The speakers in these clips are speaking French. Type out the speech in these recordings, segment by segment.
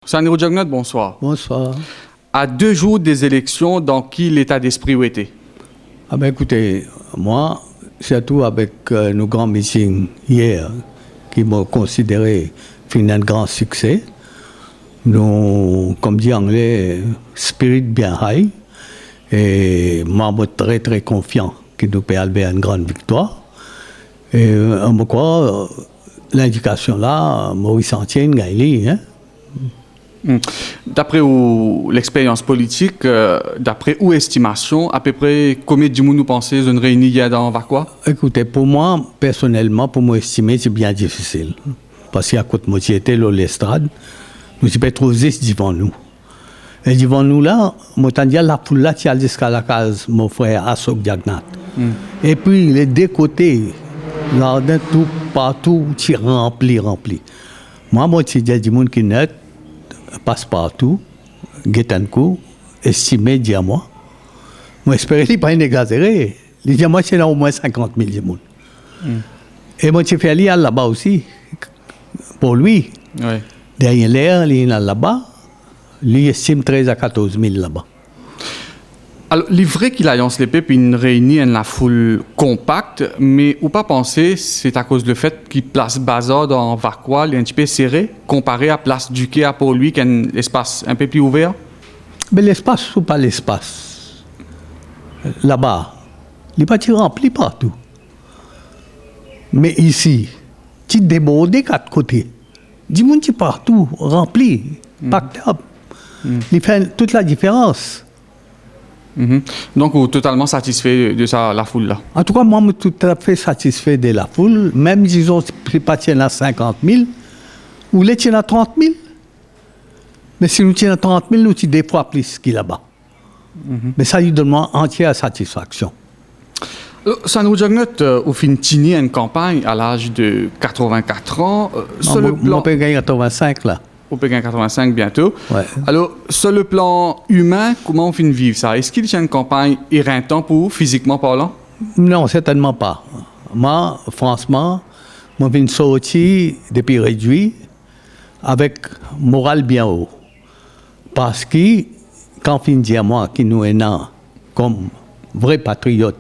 Saniro Jagnat, bonsoir. Bonsoir. À 2 jours des élections, dans qui l'état d'esprit où était? Ah ben écoutez, moi, surtout avec nos grands meetings hier, qui m'ont considéré un grand succès, nous, comme dit en anglais, spirit bien high, et moi, je suis très très confiant que nous pouvons aller à une grande victoire. Et on me croit, l'indication là, Maurice Santienne, Gaïli, hein. D'après l'expérience politique, d'après où estimation, à peu près combien de monde nous pensez une réunion hier dans Vakwa? Écoutez, pour moi, personnellement, pour moi estimer, c'est bien difficile. Parce qu'à côté de moi, j'étais là, l'estrade, nous ne pouvons pas trop devant nous. Et devant nous là, moi, je dis la foule là, tu as jusqu'à la case, mon frère Asok Jagnat. Et puis, les deux côtés, là, tout, partout, tu rempli. Moi, je dis du monde qui net, passe-partout, Guetancourt, estimé, dit à moi. Moi, j'espérais qu'il n'y ait pas exagéré. Il dit à moi, c'est là au moins 50 000 de monde. Et moi, j'ai fait aller là-bas aussi, pour lui. Ouais. Derrière l'air, il est là-bas. Lui estime 13 à 14 000 là-bas. Alors, il est vrai qu'il a lancé les pépes une réunion en la foule compacte, mais ou pas penser, c'est à cause du fait qu'il place Bazar dans Vakwa, il est un petit peu serré, comparé à place Duquet à pour lui, qui a un espace un peu plus ouvert? Mais l'espace ou pas l'espace? Là-bas, il n'est pas rempli partout. Mais ici, tu débordes des 4 côtés. Dis-moi, tu partout, rempli, packed up. Il fait toute la différence. Donc, vous êtes totalement satisfait de ça, la foule là? En tout cas, moi, je suis tout à fait satisfait de la foule. Même, disons, si pas tiennent à 50 000, ou les tiennent à 30 000. Mais si nous tiennent à 30 000, nous tiennent 2 fois plus qu'il là-bas. Mais ça lui donne moi entière satisfaction. Saniro Jagnat, au fin de une campagne à l'âge de 84 ans. Sur le plan... On peut gagner 85 là. On peut gagner 85 bientôt. Ouais. Alors, sur le plan humain, comment on finit vivre ça? Est-ce qu'il y a une campagne éreintante pour vous, physiquement parlant? Non, certainement pas. Moi, franchement, je viens de sortir depuis réduit avec morale bien haut. Parce que, quand on dit à moi que nous sommes comme vrais patriotes,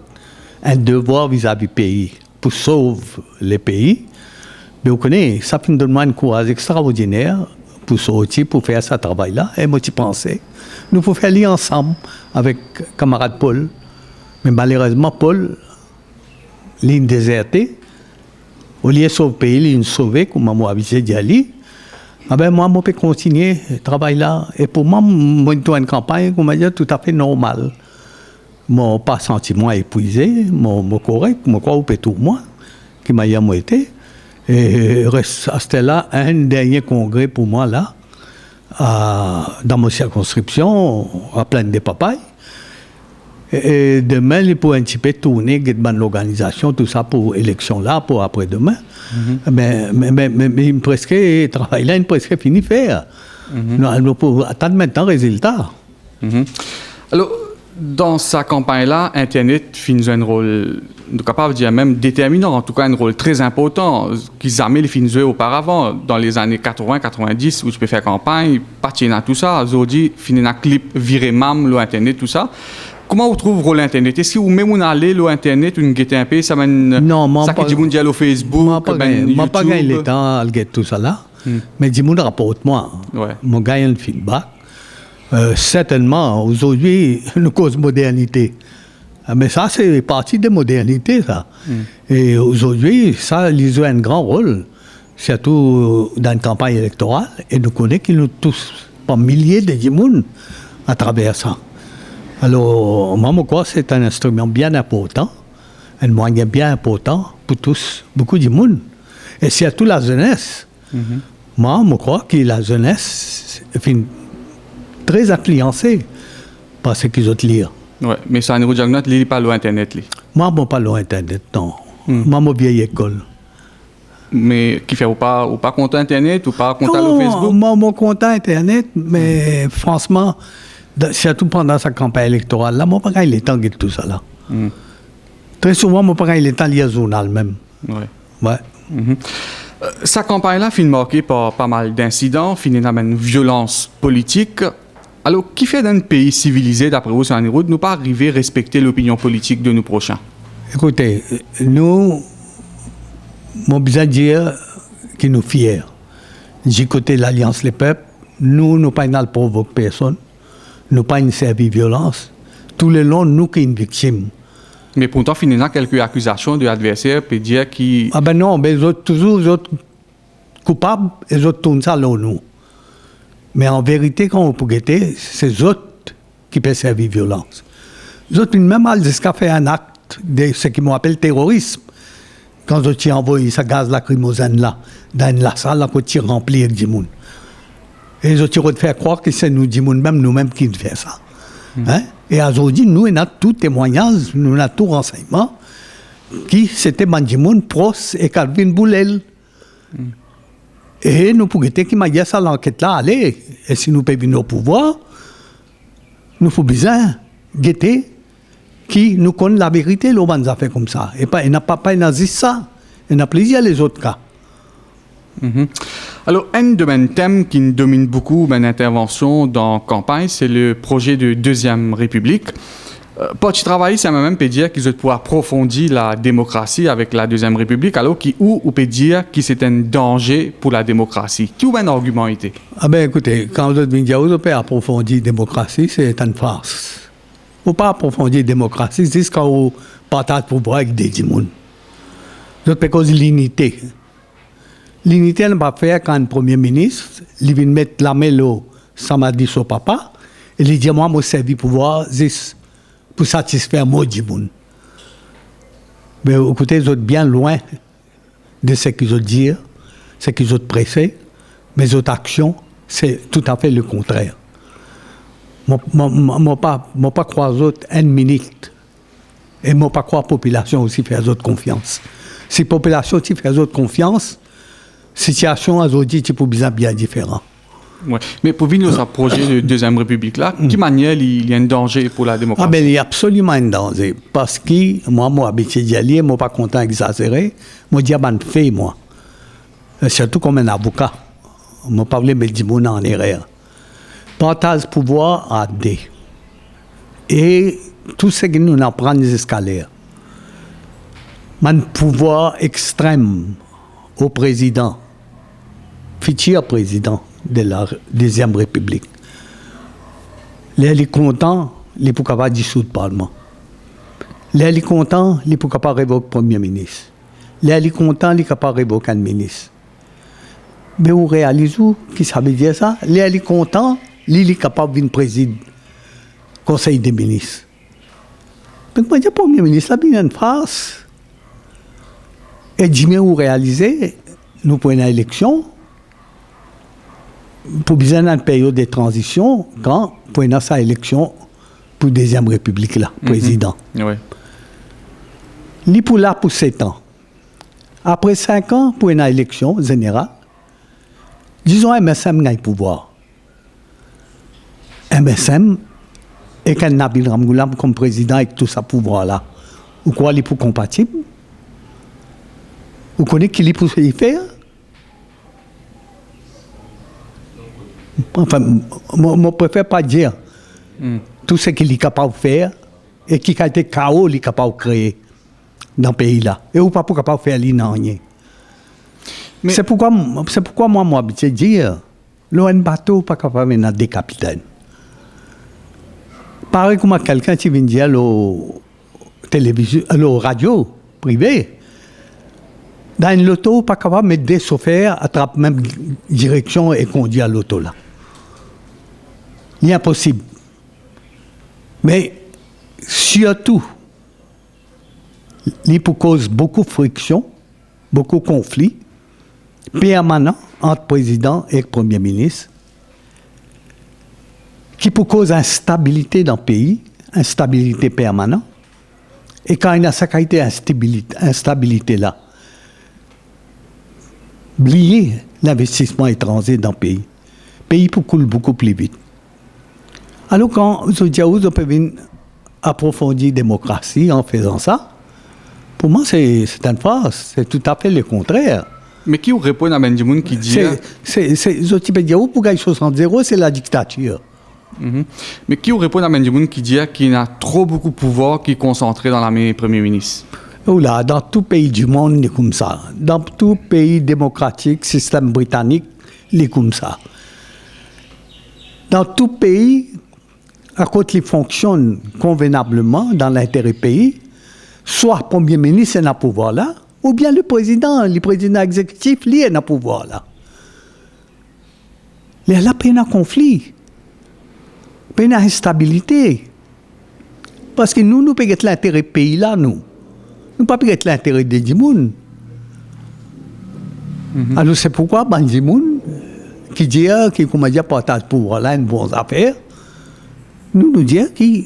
un devoir vis-à-vis du pays pour sauver le pays, mais vous connaissez, ça nous donne un courage extraordinaire pour sortir, pour faire ce travail-là. Et moi, je pensais, nous pouvons faire aller ensemble avec camarade Paul. Mais malheureusement, Paul, il déserté. Au lieu de sauver le pays, il sauvé, comme moi, avisé d'y aller. Ah ben, moi, je peux continuer ce travail-là. Et pour moi, je une campagne, comme dire, tout à fait normale. Mon pas sentiment épuisé, mon correct, mon quoi, ou tout moi, qui m'a été. Et c'était là un dernier congrès pour moi, là, dans ma circonscription, à Plaine des Papayes. Et demain, il faut un petit peu tourner l'organisation, tout ça pour l'élection là, pour après-demain. Mais presque, le travail là, il est presque fini de faire. Nous pouvons attendre maintenant le résultat. Alors, dans sa campagne-là, Internet finit un rôle, capable de dire même déterminant, en tout cas un rôle très important, qu'ils jamais les finissent auparavant, dans les années 80-90, où tu peux faire campagne, partir dans tout ça, aujourd'hui, finir un clip, virer même l'Internet, tout ça. Comment vous trouvez le rôle Internet? Est-ce que vous même on allez l'Internet, une guette un peu, ça mène. Non, ça qui dit mondial au Facebook, YouTube. Moi, pas gagné le temps à guetter tout ça là, mais dis-moi, rapporte-moi. Ouais. Moi, gagne le feedback. Certainement, aujourd'hui, une cause modernité. Mais ça, c'est partie de modernité, ça. Et aujourd'hui, ça, il joue un grand rôle, surtout dans une campagne électorale. Et nous connaissons qu'ils nous touchent par milliers de gens à travers ça. Alors, moi, je crois que c'est un instrument bien important, un moyen bien important pour tous, beaucoup de monde. Et surtout la jeunesse. Moi, je crois que la jeunesse est très influencée par ce qu'ils ont lire. Oui, mais ça, Saniro Jagnat, il n'est pas l'Internet. Moi, je ne pas l'Internet, non. Moi, je vieille école. Mais qui fait ou pas compte Internet ou pas compte au Facebook? Moi, mon compte Internet, mais franchement, surtout pendant sa campagne électorale, là, moi, pas il est temps de tout ça là. Très souvent, moi, pas il est temps de lire le journal même. Ouais. Ouais. Sa campagne-là finit marquée par pas mal d'incidents, finit dans une violence politique. Alors, qui fait d'un pays civilisé, d'après vous, sur une route, nous pas arriver à respecter l'opinion politique de nos prochains? Écoutez, nous, mon besoin de dire que nous fiers. J'ai côté l'Alliance Les Peuples, nous ne pas provoquer personne, nous pas servir violence. Tout le long, nous qui sommes victimes. Mais pourtant, finalement, quelques accusations de l'adversaire peut dire qui... Ah ben non, mais les autres, toujours les autres coupables, les autres tournent ça là, nous. Mais en vérité, quand on peut guetter, c'est les autres qui peuvent servir violence. Les autres, même jusqu'à faire un acte de ce qu'ils m'appellent terrorisme. Quand ils ont envoyé ce gaz lacrymogène là, dans la salle, quand ils remplis avec du monde. Et les autres, ils ont fait croire que c'est nous, du monde, même nous-mêmes, qui faisons ça. Hein? Et aujourd'hui, nous, on a tout témoignage, nous avons tout renseignement, qui c'était Bandimoun, Pros et Calvin Boulel. Et nous pouvons dire qu'il m'a dit ça, l'enquête là, allez, et si nous pouvons venir au pouvoir, nous faut bien guetter qui nous connaît la vérité, l'on a fait comme ça. Et pas, il n'a pas nazis ça, il n'a plaisir les autres cas. Alors, un de mes thèmes qui domine beaucoup mon intervention dans la campagne, c'est le projet de Deuxième République. Pour tu travailles, ça m'a même peut dire qu'ils ont pouvoir approfondir la démocratie avec la Deuxième République, alors on peut dire que c'est un danger pour la démocratie. Qui a un argument été? Ah ben écoutez, quand vous êtes dit vous peut approfondir la démocratie, c'est une farce. Il ne faut pas approfondir la démocratie, c'est quand on partage le pouvoir avec des gens. Vous avez cause de l'unité. L'unité, elle ne va pas faire quand un premier ministre, il vient mettre la main là, ça m'a dit son papa, et il dit, moi, je servi pouvoir pour satisfaire moi du monde. Mais écoutez, ils sont bien loin de ce qu'ils ont dit, ce qu'ils ont pressé, mais les autres actions, c'est tout à fait le contraire. Je ne pas croire aux autres une minute, et je ne pas croire la population aussi faire aux autres confiance. Si la population aussi fait aux autres confiance, situation aujourd'hui c'est bien différent. Ouais. Mais pour venir à ce projet de Deuxième République là, de quelle manière il y a un danger pour la démocratie? Ah ben il y a absolument un danger parce que moi habitué d'y aller, moi pas content exagéré, moi dis ben fait moi. Surtout comme un avocat. Moi parler mais dis mon en erreur. Partage pouvoir à deux. Et tout ce que nous apprenons des escaliers. Un pouvoir extrême au président, futur président de la Deuxième République. Les contents, les pour capable dissoudre le Parlement. Les contents, les pour capable révoquer le Premier ministre. Les contents, les capable révoquer un ministre. Mais vous réalisez qui ça veut dire ça? Les contents, les capable de présider le Conseil des ministres. Donc moi, le Premier ministre, là, il y a une farce. Et Jimmy, vous réalisez, nous prenons une élection pour bien une période de transition quand nous prenons sa élection pour la Deuxième République, là, président. Oui. Il pour là pour 7 ans. Après 5 ans, pour une élection générale, disons MSM a le pouvoir. MSM et qu'un Nabil Ramgoulam comme président avec tout ce pouvoir-là. Vous croyez qu'il est pour compatible? Vous connaissez qui est pour y faire? Enfin, je ne préfère pas dire tout ce qu'il est capable de faire et qui a été chaos, il est capable de créer dans ce pays-là. Et vous n'êtes pas capable de faire rien. C'est pourquoi moi, je habitué dire, un bateau n'est pas capable de faire des capitaines. Pareil comme quelqu'un qui vient dire à la radio privée, dans une loto, pas capable de mettre des chauffeurs à la même direction et conduire à l'auto là. Il est impossible. Mais surtout, il peut causer beaucoup de friction, beaucoup de conflits permanents entre le président et le Premier ministre, qui peut causer instabilité dans le pays, instabilité permanente. Et quand il y a cette instabilité là, oubliez l'investissement étranger dans le pays. Le pays peut couler beaucoup plus vite. Alors quand vous pouvez approfondir la démocratie en faisant ça, pour moi c'est une farce, c'est tout à fait le contraire. Mais qui répond à Benjamin qui dit... Tu peux dire, pour gagner 60-0, c'est la dictature. Mais qui répond à Benjamin qui dit qu'il a trop beaucoup de pouvoir qui est concentré dans la main du Premier ministre? Oula, dans tout pays du monde, il est comme ça. Dans tout pays démocratique, système britannique, il est comme ça. Dans tout pays, à côté il fonctionne convenablement dans l'intérêt pays, soit le Premier ministre est dans le pouvoir là, ou bien le président exécutif, lui est dans le pouvoir là. Il y a là un conflit, une instabilité. Parce que nous payons l'intérêt pays là, nous. Nous ne pas payer l'intérêt des gens. Alors c'est pourquoi Banjimoun, qui dit comment dire partage pouvoir là une bonne affaire, nous disons qu'ils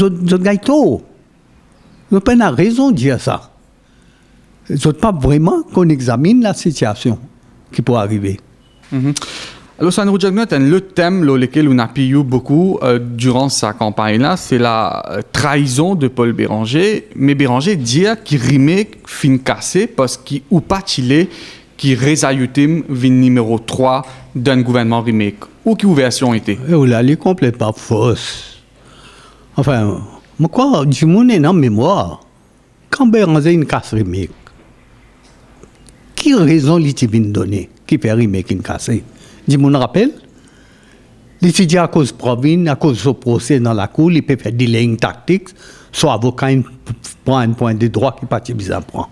ont gagné tôt. Nous n'avons pas raison de dire ça. Ils n'ont pas vraiment qu'on examine la situation qui peut arriver. Alors, Sandro Diagnout, le thème lequel on a payé beaucoup durant sa campagne-là, c'est la trahison de Paul Béranger. Mais Béranger dit qu'il rimait fin cassé parce qu'il ou pas chilé qui résaillutim vin numéro 3 d'un gouvernement remake. Ou qui version était? Oh là, elle est complètement fausse. Enfin, moi quoi, du monde est dans mémoire. Quand Béranger une casse remake, qui raison lui-ti vient donner qui fait remake une cassé? Du monde rappelle? L'étudiant à cause provine, à cause du procès dans la cour, il peut faire delaying tactics, soit avocat prend un point de droit qui partit bizarre prend.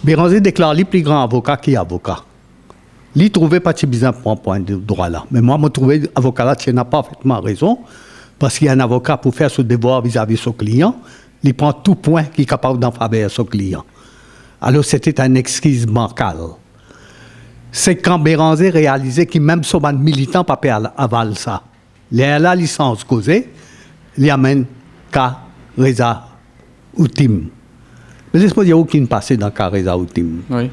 Béranger déclare le plus grand avocat qui est avocat. Il trouvait partie bizarre prend point de droit là. Mais moi, je trouvais avocat là, tu n'as pas parfaitement raison, parce qu'il y a un avocat pour faire son devoir vis-à-vis de son client, il prend tout point qui est capable d'en faveur à son client. Alors c'était un excuse bancale. C'est quand Béranger réalisait qu'il même son militant pas aval ça. Il a la licence causée, il amène qu'à Reza Outim. Mais laisse-moi dire aucune passé dans le cas Reza Outim. Oui.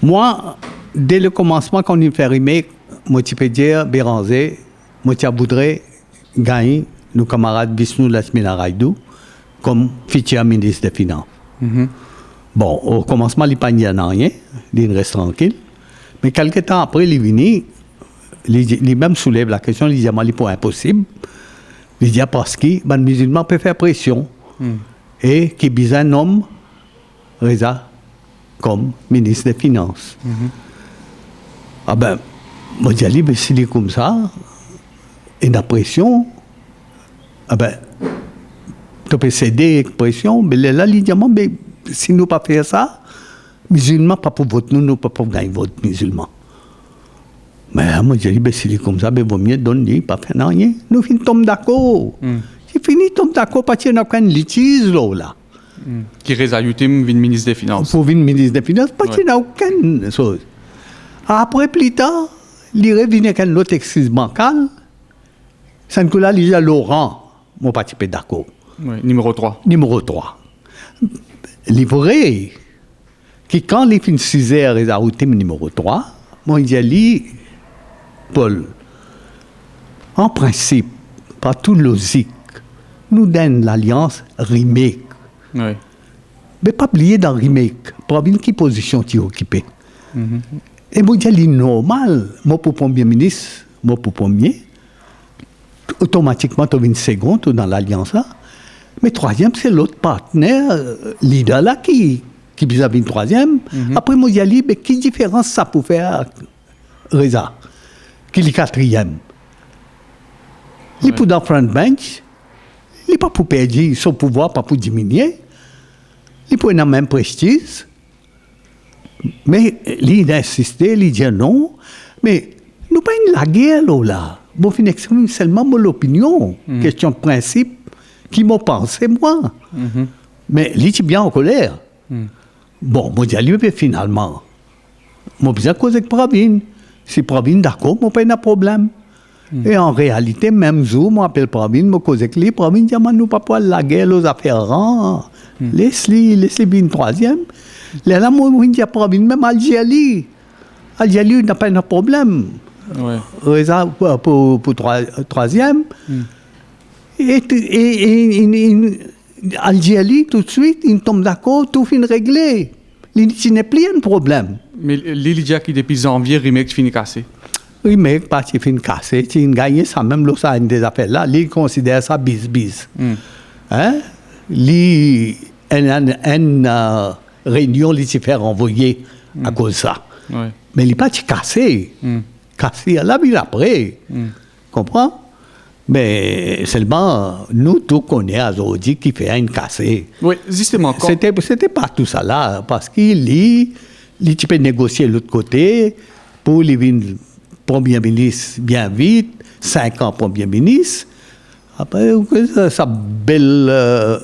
Moi, dès le commencement, quand on fait remake, moi, je peux dire Béranger, moi, je voudrais gagner nos camarades Vishnu Lasmina Raidou comme futur ministre des Finances. Bon, au commencement, il n'y a pas rien, il reste tranquille. Mais quelques temps après, il est venu, il même soulève la question, il dit « c'est pas impossible ». Il dit « parce que les musulmans peuvent faire pression ». Et qu'il y a un homme, Reza, comme ministre des Finances. Ah ben, moi je dis, s'il est comme ça, et la pression, ah ben, tu peux céder à la pression, mais là, il dit « mais si nous ne pas faire ça, musulmans, pas pour voter, nous ne pouvons pas gagner vote musulman. Mais moi, je dis, s'il est comme ça, il vaut mieux donner, pas faire rien. Nous finissons d'accord. C'est fini, tombe d'accord, parce qu'il n'y a aucun litige là. Qui résaillutim vin ministre des Finances. Pour venir ministre des Finances, parce qu'il n'y a aucune chose. Après, plus tard, il revient avec un autre excuse bancale. C'est que là, il y a Laurent, mon parti pas d'accord. Oui, numéro 3. Numéro 3. Livré. Qui, quand les fins 6 heures, ils ont routé numéro 3, moi, il dit, Paul, en principe, par toute logique, nous donne l'alliance remake. Oui. Mais pas oublier dans remake, pour une qui position tu occupes. Et moi, je dis, normal, moi, pour premier ministre, moi, pour premier, automatiquement, tu as une seconde dans l'alliance là. Mais troisième, c'est l'autre partenaire, leader là, qui vis-à-vis une troisième. Après, moi, je dis, mais quelle différence ça peut faire Reza, qui est le quatrième? Il est pour dans front bench, il n'est pas pour perdre son pouvoir, pas pour diminuer. Il est pour un même prestige. Mais il a insisté, il dit non. Mais nous pas la guerre là. Bon, fin exprimer seulement mon opinion, question de principe, qui m'a pensé moi. Mais il est bien en colère. Bon, moi, je dis, finalement, moi, besoin de causer avec Pravine. Si Pravine d'accord, moi, pas de problème. Et en réalité, même jour, moi, appelle Pravine, moi, cause avec lui, Pravine dit, nous, pas la guerre, les affaires, laisse-les bien une troisième. Là, moi, je dis à Pravine, même Algérie. Algérie n'a pas de problème. Ouais. Reza pour troisième. Et Algérie, tout de suite, ils tombent d'accord, tout fin réglé. Il n'est plus un problème. Mais l'Ilidia qui depuis janvier, remake finit cassé. Oui, mais pas si fin cassé, si il gagne ça même là ça des affaires là, il considère ça bis. Hein? Li une réunion li se fait renvoyer à cause de ça. Ouais. Mais il n'est pas cassé. Cassé à la ville après. Comprends? Mais seulement nous tous connaissons aujourd'hui qui fait une cassée. Oui, justement. Quand... C'était pas tout ça là, parce qu'il peut négocier de l'autre côté pour les Premier ministre bien vite, 5 ans Premier ministre. Après, ça belle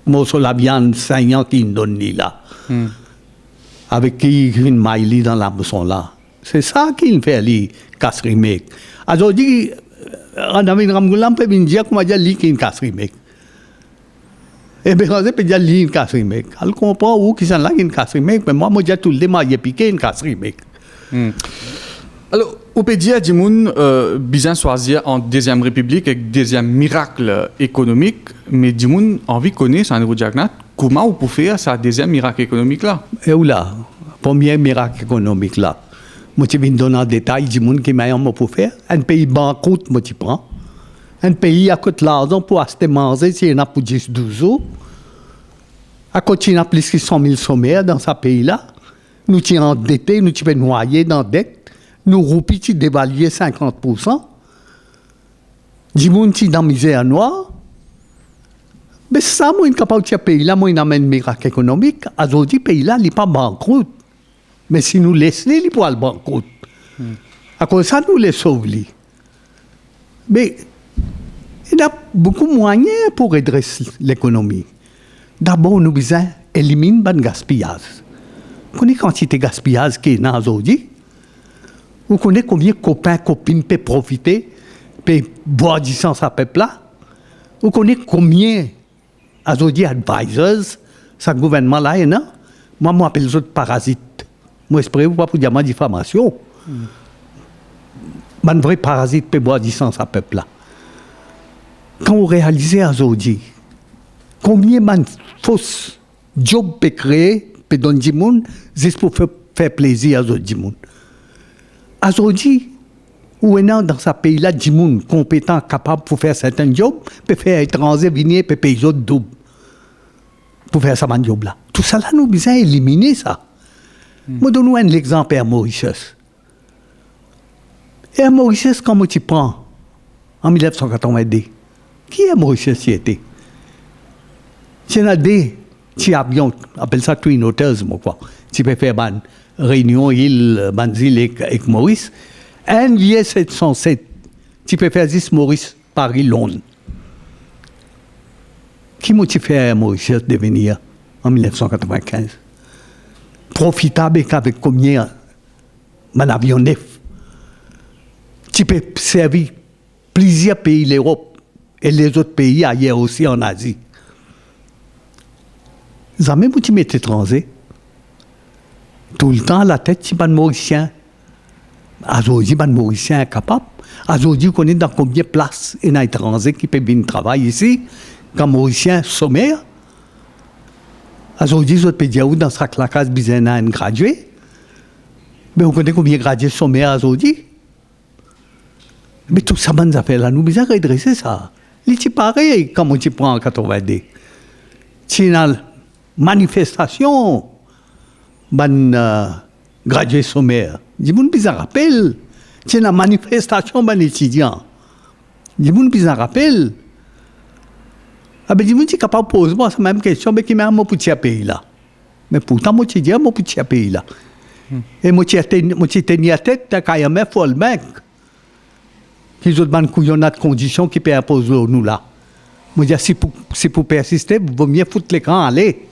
morceau la viande saignant qu'il donne là. Avec qui il maille dans la moisson là. C'est ça qu'il fait, lui, casse remake. Aujourd'hui, on a une ramgoula, on peut dire comment dire lui qui est casse remake. Et bien, on peut dire lui qui casse remake. Elle comprend où qui sont là qui casse remake, mais moi, je dis tout le temps, il piqué une casse remake. Alors, on peut dire, Dimoun, bien choisir en Deuxième République et Deuxième miracle économique, mais Dimoun, envie de connaître, Andrew Jagnat, comment on peut faire ce deuxième miracle économique là? Et où là? Premier miracle économique là. Moi, je viens donner en détail du monde qui m'a pour faire. Un pays banqueroute, moi, tu prends. Un pays à côté de l'argent pour acheter manger, s'il y en a pour 10-12 ans. À côté, il y en a plus de 100 000 sommaires dans ce pays-là. Nous sommes endettés, nous sommes noyés dans la dette. Nous roupions dévaluer 50%. Du monde qui est dans la misère noire. Mais ça, moi, je suis capable de ce pays-là, moi, il amène un miracle économique. Aujourd'hui, ce pays-là, il n'est pas banqueroute. Mais si nous laissons, il peut aller banqueroute. À cause de ça, nous les sauvons. Mais il y a beaucoup de moyens pour redresser l'économie. D'abord, nous devons éliminer le gaspillage. Vous connaissez la quantité de gaspillage qui est dans aujourd'hui? Vous connaissez combien de copains, copines peuvent profiter, peuvent boire du sang à peuple là? Vous connaissez combien aujourd'hui advisors, ce gouvernement-là, il y en a? Moi, je m'appelle les autres parasites. Moi, je ne pas pour dire ma diffamation. Un vrai parasite peut boire du sang à peuple là. Quand vous réalisez aujourd'hui, combien de fausses jobs peut créer, peut donner du monde, juste pour faire plaisir à du monde. Aujourd'hui, où est dans ce pays-là, du monde compétent, capable pour faire certains jobs, peut faire étranger, venir, peut payer les autres doubles pour faire ce job-là. Tout ça, là, nous devons éliminer ça. Moi, donne-nous un exemple à Mauritius. Et à Mauritius, comment tu prends en 1982, qui est Mauritius qui était? C'est un des petits avions, on appelle ça Twin Hotels, moi, quoi. Tu peux faire une réunion, île, avec Maurice. Un vieux 707, tu peux faire 10 Maurice, Paris, Londres. Qui m'a-tu fait à Mauritius devenir en 1995? Profitable avec combien un avion neuf. Tu peux servir plusieurs pays de l'Europe et les autres pays ailleurs aussi en Asie. Jamais vous tu m'êtes étranger. Tout le temps à la tête, tu es un Mauricien. Aujourd'hui, un Mauricien capable. Aujourd'hui, vous connaissez dans combien de places un étranger qui peut venir travailler ici, comme Mauricien sommaire. Aujourd'hui, vous pouvez dire où dans sa classe, vous avez un gradué. Mais vous connaissez combien de gradués sommaires aujourd'hui? Mais tout ça, bonnes affaires là, nous devons redresser ça. C'est pareil, comme tu prends en 82. C'est une manifestation, gradué sommaire. Je vous rappelle. C'est une manifestation, étudiant. Je vous rappelle. Ah ben, je suis capable de poser la même question, mais qui m'a mon petit pays là. Mais pourtant, moi, je dis, mon petit pays là. Et moi, je tenais la tête, quand il y a un folle mec. Qui ont de conditions qui peuvent imposer nous là. Moi, je dis, si pour persister, il vaut mieux foutre les camps aller.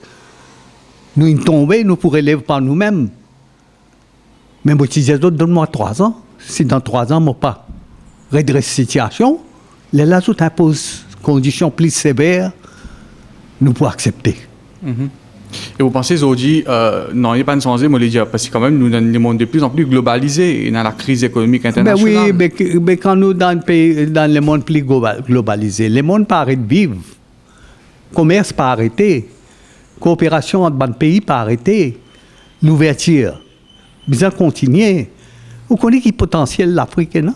Nous, ils tombent, nous pourrions lever par nous-mêmes. Mais moi, je dis, donne-moi 3 ans. Si dans 3 ans, moi, pas redresse la situation, les là, tout impose conditions plus sévères, nous pouvons accepter. Et vous pensez aujourd'hui, non, il n'y a pas de changer, moi, parce que quand même, nous sommes dans le monde de plus en plus globalisé, et dans la crise économique internationale. Ben oui, mais quand nous dans le monde plus globalisé, le monde paraît de vivre. Le commerce pas arrêté. coopération entre les pays pas arrêter. L'ouverture. Bien continuer. Vous connaissez qui potentiel l'Afrique, non?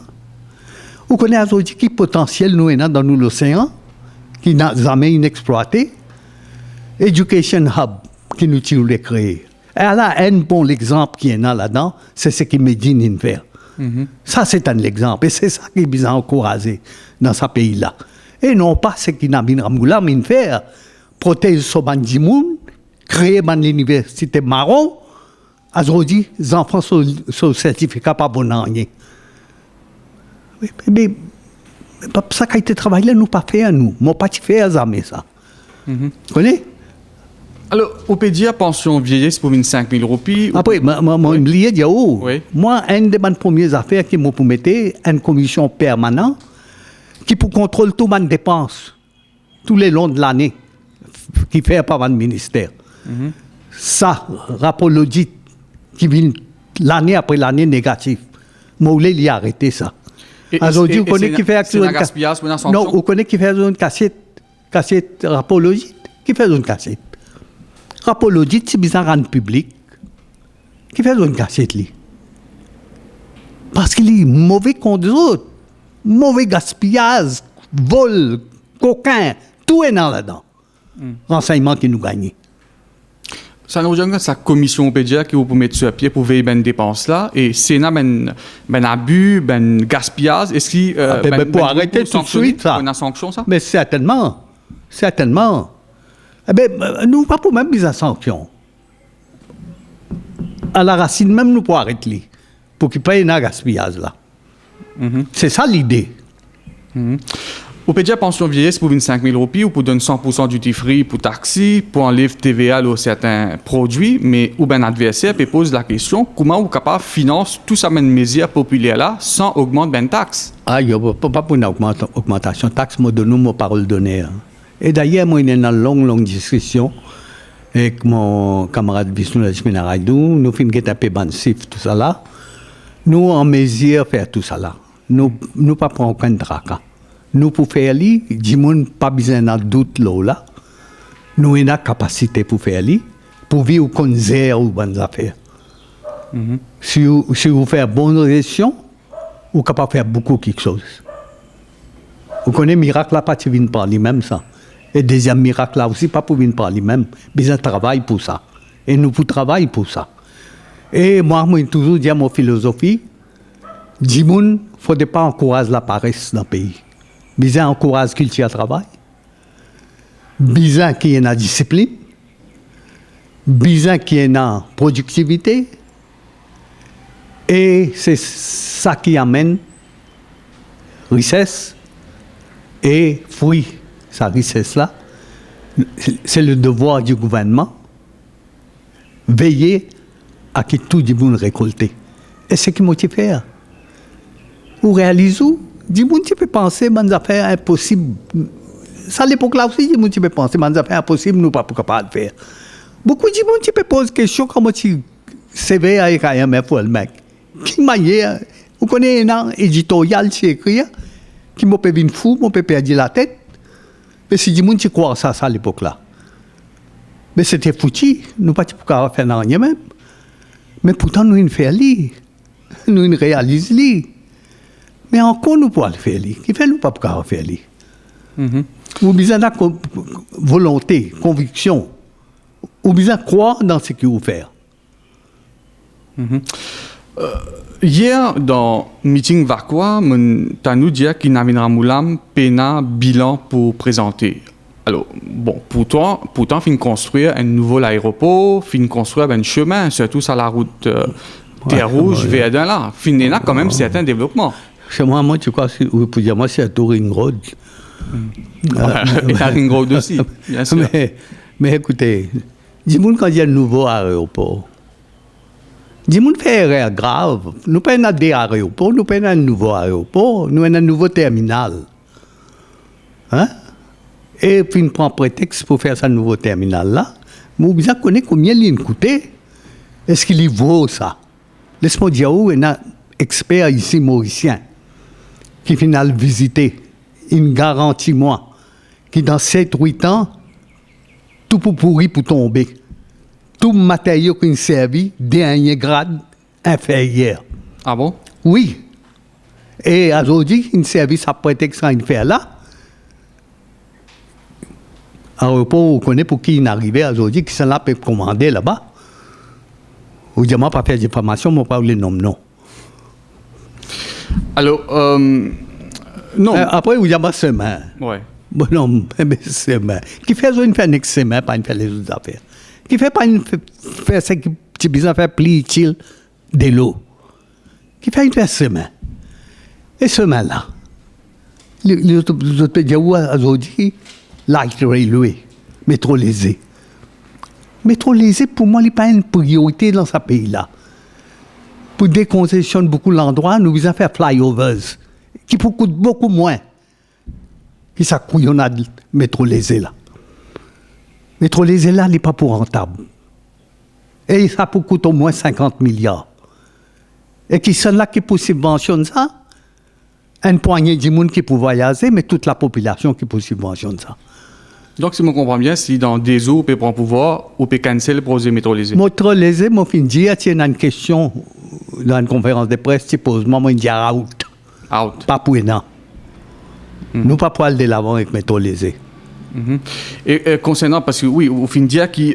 Vous connaissez aujourd'hui qui potentiel nous dans l'océan, qui n'a jamais inexploité. Education Hub, qui nous tire les créer. Et là, un bon exemple qui est là-dedans, c'est ce qui Medine faire. Ça, c'est un exemple. Et c'est ça qui est bien encouragé dans ce pays-là. Et non pas ce qui n'a pas faire. Protéger ce bandimoun, créer l'université marron. Aujourd'hui, les enfants sont certificats pas bon an. Mais ça qui a été travaillé là, nous pas fait à nous. Moi, pas fait jamais ça. Vous connaissez? Alors, au pédia, pension vieillesse pour 25 000 roupies. Après, moi, je dis, Oui. moi, une des premières affaires qui m'a pour mettre une commission permanente qui pour contrôler toutes mes dépenses, tous les longs de l'année, qui fait par le ministère. Ça, rapport l'audit, qui vient l'année après l'année négatif. Moi, je voulais arrêter ça. Aujourd'hui, vous connaissez qui fait c'est un gaspillage pour une sanction? Non, vous connaissez qui fait une cassette rapport l'audit, qui fait une cassette. Rapport l'audit, c'est bizarre rendre public. Qui fait une cassette, lui? Parce qu'il est mauvais contre les autres. Mauvais gaspillage, vol, coquin, tout est dans là-dedans. Renseignement qui nous gagne. Ça nous dit que sa commission au pédia qui vous pouvez mettre sur pied pour veiller ben dépenses là et Sénat ben abus, ben gaspillage. Est-ce qu'il pour arrêter tout de suite ça? Une sanction ça? Mais certainement. Eh bien, nous pas pour même mise en sanction. À la racine même nous pour arrêter pour qu'il paye un gaspillage là. C'est ça l'idée. Vous pouvez dire pension vieillesse pour 25 000 roupies ou pour donner 100% duty free pour taxi, pour enlever TVA sur certains produits, mais ou bien adversaire peut poser la question comment vous capable de financer tout ça même mesure populaire là sans augmenter ben taxe. Ah, il n'y a pas pour une augmentation de taxe, moi donne ma parole donnée. Et d'ailleurs, moi, il y a une longue discussion avec mon camarade Vishnu Lajminaraidou, nous finissons de taper bansif, tout ça là. Nous, en mesure, faire tout ça là. Nous pas prendre aucun draka. Nous, pour faire li, dis-moi, pas besoin de doute là. Nous avons la capacité pour faire li, pour vivre comme zéro bonnes affaires. Si vous faites bonne gestion, vous êtes capable de faire beaucoup quelque chose. Vous connaissez le miracle là, pas de venir par lui-même ça. Et deuxième miracle là aussi, pas pour venir par lui-même. Besoin de travail pour ça. Et nous, pour travailler pour ça. Et moi, j'ai toujours dit à ma philosophie, dis-moi, il ne faut pas encourager la paresse dans le pays. Besoin d'encourager la culture à travail. Besoin qu'il y ait une discipline. Besoin qu'il y ait une productivité. Et c'est ça qui amène richesse et fruit. Sa richesse-là, c'est le devoir du gouvernement. Veiller à ce que tout le monde récolte. Et c'est ce qui motive faire. Vous réalisez où? Du monde qui peut penser des affaires impossibles. Ça, à l'époque-là aussi, du monde qui peut penser des affaires impossibles, nous ne sommes pas capables de faire. Beaucoup de monde qui peut poser des questions comme si CV avec IMF ou le mec. Qui m'a dit, vous connaissez un éditorial qui écrit, qui m'a fait fou, m'a fait perdre la tête. Mais si du monde qui croit ça à l'époque-là. Mais c'était foutu, nous ne pouvons pas faire rien même. Mais pourtant, nous ne faisons pas. Nous ne réalisons pas. Mais encore, nous pouvons le faire. Qui fait nous pas pouvoir faire? Ou besoin de volonté, conviction. Ou besoin de croire dans ce que vous faites. Hier, dans le meeting Vakwa, tu as nous dit qu'il n'avait Moulam pena bilan pour présenter. Alors, bon, pourtant, fin construire un nouveau aéroport, fin construire un chemin, surtout sur la route Terre Rouge, Verdun là. Fin là, quand même, certains développements. Chez moi, tu crois que vous pouvez dire, moi, c'est un touring road. Et un ring road aussi, bien sûr. Mais écoutez, dis-moi quand il y a un nouveau aéroport. Dis-moi fait erreur grave. Nous prenons des aéroports, nous prenons un nouveau aéroport, nous avons un nouveau terminal. Hein? Et puis on prend prétexte pour faire ce nouveau terminal-là. Mais vous connaissez combien il coûte? Est-ce qu'il y vaut ça? Laisse-moi dire, il y a un expert ici mauricien qui finit visiter. Il garantit moi que dans 7-8 ans, tout pour pourri pour tomber. Tout matériau qui servi, dernier grade inférieur. Ah bon? Oui. Et aujourd'hui, une service à prétexte à faire là. Alors, on connaît pour qui il est arrivé aujourd'hui, qui sont là pour commander là-bas. Ou dire, moi, pas faire d'informations, moi, pas les noms, non. Alors, non. Après, vous dites, semaine. Ouais. Bon, non, mais semaine. Qui fait une faire une semaine, pas une faire les autres affaires. Qui fait pas une faire ce qui tu besoin faire pli, chill, de l'eau. Qui fait une faire semaine. Et semaine là. Les autres pays aujourd'hui, light railway, métro lésé. Métro lésé, pour moi, il n'est pas une priorité dans ce pays-là. Pour décongestionner beaucoup l'endroit, nous devons faire flyovers, qui coûtent beaucoup moins. Qui ça couillonnade métro lésé là. Métro lésé là, il n'est pas pour rentable. Et ça peut coûter au moins 50 milliards. Et qui sont là qui pour subventionner ça? Une poignée de monde qui peut voyager, mais toute la population qui peut subventionner ça. Donc, si je comprends bien, si dans des eaux, on peut prendre pouvoir, on peut cancel le projet métro lésé. Métro lésé, moi, fin dire, il y a une question dans une conférence de presse, tu poses, moi, je dis out. Out. Pas pour non. Nous pas pour aller de l'avant avec métro lésé. Et concernant, parce que oui, au fin de dire qui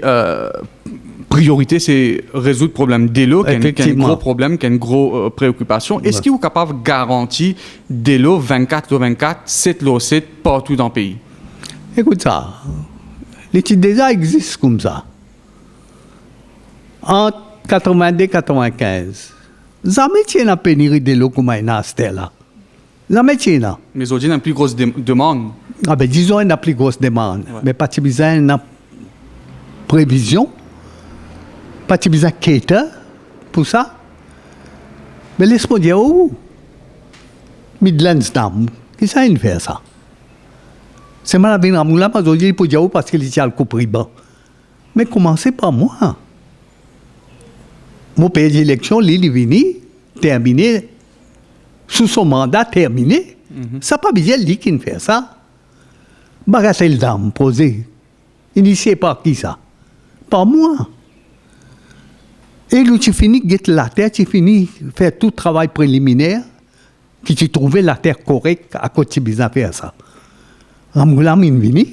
priorité, c'est résoudre le problème de l'eau, qui est un gros problème, qui est une grosse préoccupation. Est-ce que vous êtes capable de garantir de l'eau 24/24, 7/7 partout dans le pays? Écoute ça, l'étude déjà existe comme ça. En 82 et 95, jamais il y a une pénurie de l'eau comme il y a là. Jamais il y a. Mais aujourd'hui, il y a une plus grosse demande. Ah ben, disons, il y a une plus grosse demande. Ouais. Mais pas de besoin de prévision, pas de besoin de quête pour ça. Mais laisse-moi dire, oh, Midlands Dam, qui ça il fait ça? C'est mal à venir à Moula, mais aujourd'hui, il peut dire, parce qu'il y a le coup pris bas. Mais commencez par moi. Mon pays d'élection, il est venu, terminé, sous son mandat terminé. Ça n'a pas besoin de lui qui fait ça. Bagatelle d'âme posée. Initié par qui ça? Par moi. Et là, tu finis de la terre, tu finis de faire tout le travail préliminaire, que tu trouvais la terre correcte à côté de besoin faire ça. Ramgoulam est venu.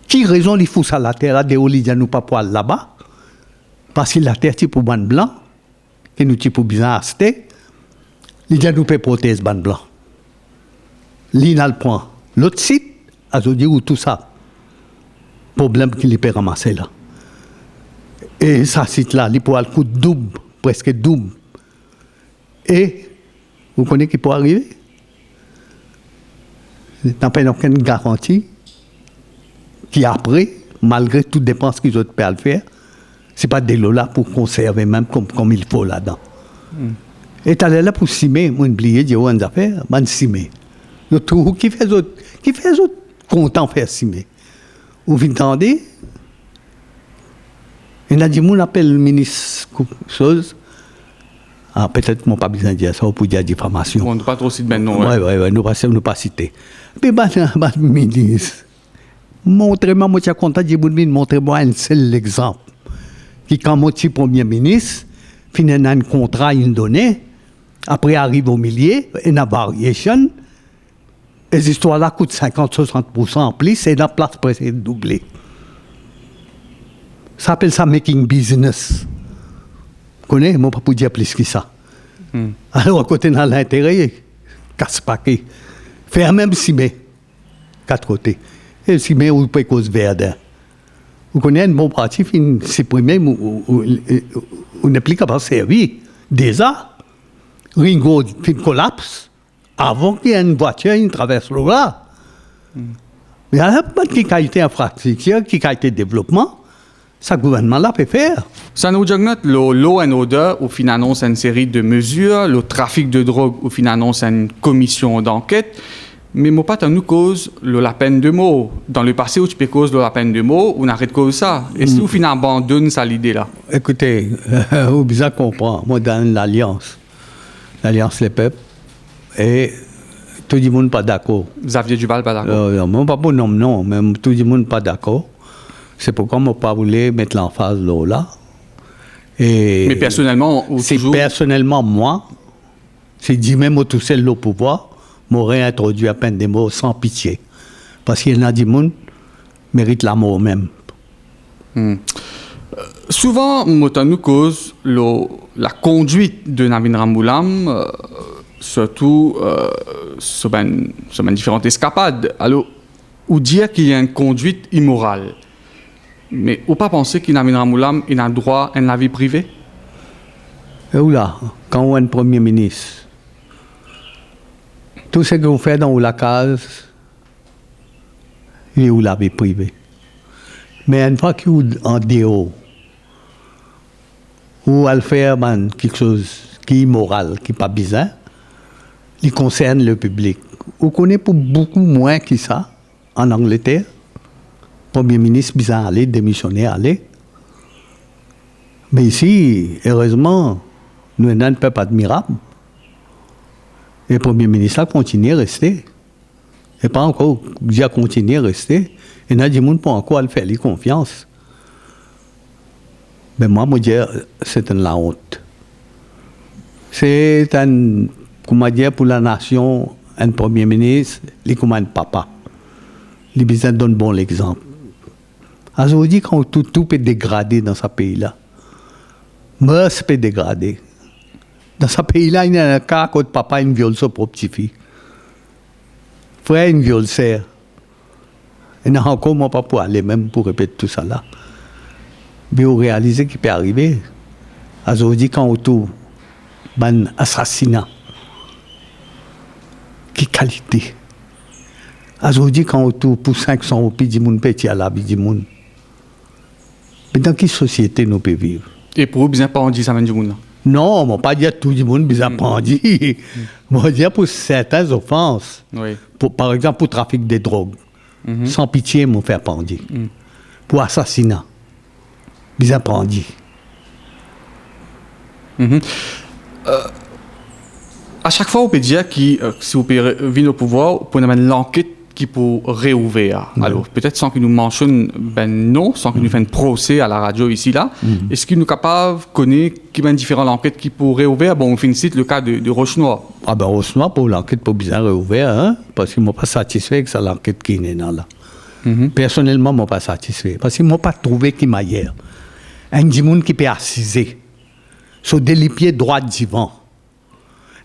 Qui raison il faut ça la terre là, de Olidia nous pas poil là-bas? Parce que la terre c'est pour ban blanc, que nous pour besoin acheter. L'Idia nous peut protéger ban blanc. L'INA le prend. L'autre site, à dire où tout ça. Problème qu'il peut ramasser là. Et ça site là, il peut aller coûter double, presque double. Et vous connaissez qui peut arriver? N'a pas aucune garantie qui après, malgré toutes les dépenses qu'ils ont pu faire, c'est pas des lots là pour conserver même comme il faut là-dedans. Et tu là pour simer, moi oublié dire une affaire, man simer. Le tout qui fait autres content faire simer. Vous entendez? Il a dit mon appelle le ministre chose. Ah, peut-être mon pas besoin de dire ça pour dire diffamation. On ne pas trop citer maintenant. Oui, nous pas citer. Mais le ministre, montrez-moi, moi, je suis content de montrez-moi un seul exemple. Qui, quand mon petit premier ministre, finit un contrat, il donnait, après arrive au milieu, il y a une variation, et ces histoires-là coûtent 50-60% en plus, et la place presque doublée. Ça s'appelle ça making business. Vous connaissez, moi, pas pour dire plus que ça. Alors, à côté de l'intérêt, casse-paquet. Faire même cimé, 4 côtés. Et le cimé, vous pouvez cause verde. Vous connaissez un bon parti, fin supprimé, ou n'est plus capable de servir. Déjà, Ringo fin collapse, avant qu'il y ait une voiture qui traverse l'eau là. Mais il y a pas de qualité infrastructure, qui qualité développement, ça gouvernement-là peut faire. Ça nous dit que l'eau and order, où fin annonce une série de mesures, le trafic de drogue, où fin annonce une commission d'enquête, mais moi pas nous cause la peine de mort. Dans le passé, où tu peux cause la peine de mort, on arrête cause ça. Est-ce que vous fin abandonne ça l'idée là? Écoutez, vous bien comprendre, moi dans l'Alliance les peuples, et tout le monde pas d'accord. Xavier Duval pas d'accord? Non, pas pour non, mais tout le monde pas d'accord. C'est pourquoi je n'ai pas voulu mettre l'emphase là. Et Mais personnellement, ou c'est toujours... personnellement, moi, c'est dit même tout seul au pouvoir, m'aurait introduit à peine des mots sans pitié. Parce qu'il y en a des gens qui méritent la mort même. Souvent, nous cause la conduite de Navin Ramgoolam, surtout sur différentes escapades. Alors, ou dire qu'il y a une conduite immorale. Mais ou pas penser que Navin Ramgoolam a droit à la vie privée? Et où là, quand on est Premier ministre, tout ce que vous faites dans la case, il est où la vie privée. Mais une fois qu'il est en dehors, ou à le faire quelque chose qui est immoral, qui n'est pas bizarre, il concerne le public. On connaît pour beaucoup moins que ça, en Angleterre. Premier ministre bizarre aller, démissionner aller. Mais ici, heureusement, nous avons un peuple admirable. Et le Premier ministre a continué à rester. Et pas encore, il a continué à rester. Et il y a des gens qui encore le faire confiance. Mais moi, je dis, c'est une la honte. C'est un, comment dire, pour la nation, un Premier ministre, il est comme un papa. Il besoin donne bon l'exemple. Aujourd'hui, quand tout peut dégrader dans ce pays-là, mœurs peut dégrader. Dans ce pays-là, il y a un cas où papa viole son propre petit-fille. Frère viole sœur. Et il n'y a encore moi pas pour aller même pour répéter tout ça là. Mais vous réalisez qu'il peut arriver. Aujourd'hui, quand on trouve un assassinat, quelle qualité. Aujourd'hui, quand on trouve pour 500 roupies, du monde peut à la vie du monde. Mais dans quelle société nous pouvons vivre? Et pour vous, bien pas on dit ça, du monde. Non, je ne pas dire tout le monde bizarre pendu. Je veux dire pour certaines offenses. Oui. Par exemple, pour trafic de drogue. Sans pitié, je faire pendu. Pour assassinat. Bizarre pendu. À chaque fois, on peut dire que si vous venez au pouvoir, vous pouvez mettre l'enquête qui peut réouvrir. Alors, peut-être sans qu'il nous mentionne non, sans qu'il nous fasse un procès à la radio ici, là. Est-ce qu'il nous est capable de connaître qui y différentes enquêtes qui pourraient réouvrir? Bon, on félicite le cas de Rochenoir. Ah ben, Rochenoir, pour l'enquête, pour bien réouvrir, hein, parce qu'ils ne m'ont pas satisfait avec ça, l'enquête qui est là. Personnellement, ils ne m'ont pas satisfait. Parce qu'ils ne m'ont pas trouvé qui m'a hier. Un monde qui peut assiser sur des pieds droits divan.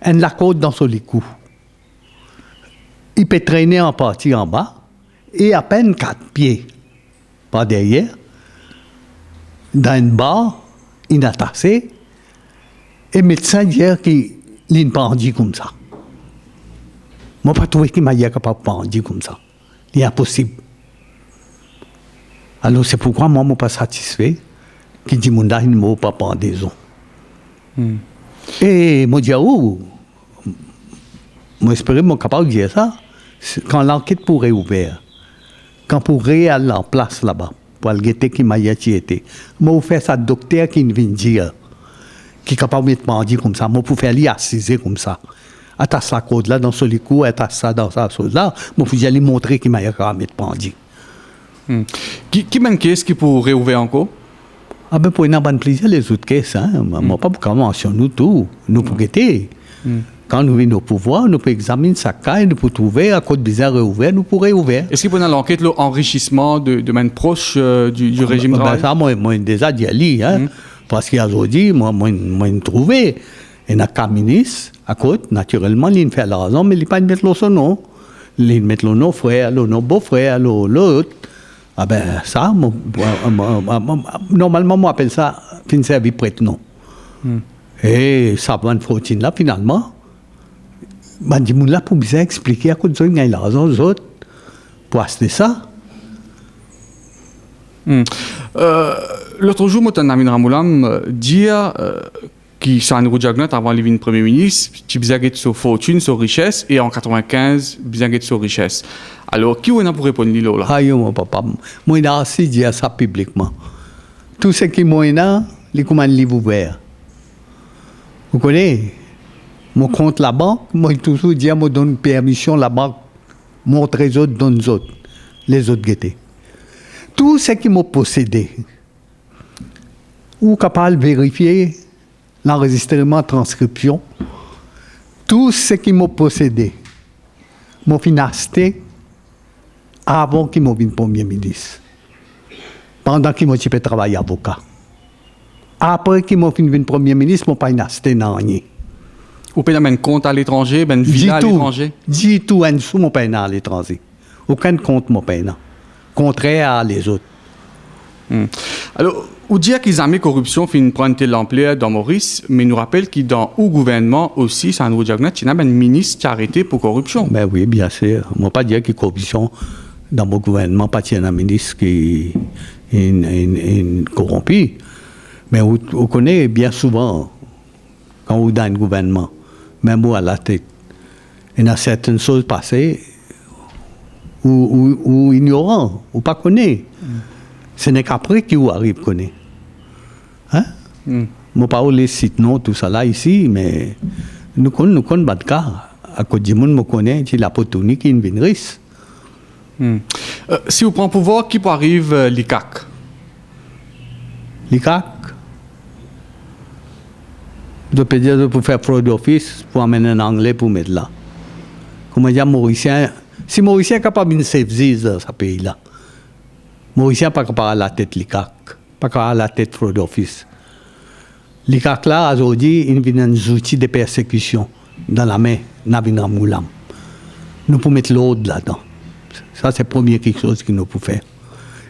Un la côte dans son licou. Il peut traîner en partie en bas et à peine 4 pieds par derrière, dans une barre inattassée, et le médecin dit qu'il n'est pas pendu comme ça. Moi, je n'ai pas trouvé qu'il m'a dit capable de pendu comme ça. C'est impossible. Alors, c'est pourquoi moi, je ne suis pas satisfait qu'il dit que il ne m'a pas pendaison. Et moi, je dis, oh, moi, j'espérais que je suis capable de dire ça. Quand l'enquête pourrait ouvrir, quand pourrait aller en place là-bas, pour aller guetter qui m'a été, moi, je fais ça docteur qui vient dire, qui est capable de mettre pendu comme ça, moi, pour faire lui assiser comme ça. Attache la code là dans ce licou, attache ça dans ça chose là, moi, je vais lui montrer qu'il m'a capable de mettre pendu. Qui manque ce qui pourrait ouvrir encore? Ah ben, pour une bonne plaisir, les autres caisses, hein. Moi, pas pour mentionner nous tout, nous pour guetter. Quand nous venons au pouvoir, nous pouvons examiner sa caille, nous pouvons trouver à côté bizarre réouvert, nous pourrions ouvrir. Est-ce qu'il y a l'enquête, l'enrichissement de main proche du régime de travail? Ça, moi, déjà dit ali, hein. Parce qu'il y a aujourd'hui, moi, trouvé. Il y a un ministre à côté, naturellement, il fait la raison, mais il ne pas mettre son nom. Il met le nom frère, le nom beau-frère, l'autre. Ah ben, ça, normalement, moi, appelle ça fin service prête, non. Et ça va une fautine là, finalement. Ben, dis là pour bien expliquer à quoi ils ont la raison aux autres pour acheter ça. L'autre jour, moi, Navin Ramgoolam dit qu'il s'est en diagnostic avant de devenir Premier ministre, tu as besoin de sa fortune, sa richesse, et en 95, besoin de sa richesse. Alors, qui est pour répondre là? Ah, mon papa, moi, il a assez dit ça publiquement. Tout ce qui est là, il est comme un livre ouvert. Vous connaissez? Mon compte la banque, moi, toujours dit, moi, donne permission, la banque montre les autres, donne les autres. Les autres guettés. tout ce qui m'a possédé, ou capable de vérifier l'enregistrement, transcription, tout ce qui m'a possédé, m'a financé avant qu'il m'a vu Premier ministre. Pendant qu'il m'a fait travailler avocat. Après qu'il m'a vu Premier ministre, m'a pas financé dans rien. Ou peut un compte à l'étranger, une villa à l'étranger? Du tout, un sou, mon payé à l'étranger. Aucun compte, mon payé. Contraire à les autres. Alors, on dit qu'ils ont mis corruption fin prendre telle ampleur dans Maurice, mais nous rappelle qu'il dans le gouvernement aussi, ça nous dit qu'il y a un ministre qui a arrêté pour corruption. Ben oui, bien sûr. Moi, pas dire qu'il y a corruption dans mon gouvernement, pas qu'il y a un ministre qui est corrompu. Mais on connaît bien souvent, quand on est dans un gouvernement, même moi à la tête, il y a certaines choses passées ou ignorant, ou pas connaît. Ce n'est qu'après qu'il arrive à connaître. Hein? Moi, pas les sites, non, tout ça là ici, mais nous connaissons pas de cas. À cause du monde, nous connaissons, c'est la potonie qui est une vénérisse. Si vous prenez pouvoir, qui peut arriver l'ICAC? L'ICAC? Je peux dire pour faire fraude d'office, pour amener un anglais pour mettre là. Comment dire, Mauricien, si Mauricien est capable de servir dans ce pays-là, Mauricien n'est pas capable à la tête l'ICAC, pas capable à la tête fraude d'office. L'ICAC là, aujourd'hui, il y a un outil de persécution dans la main, Navin Moulam. Nous pouvons mettre l'ordre là-dedans. Ça, c'est le premier quelque chose que nous pouvons faire.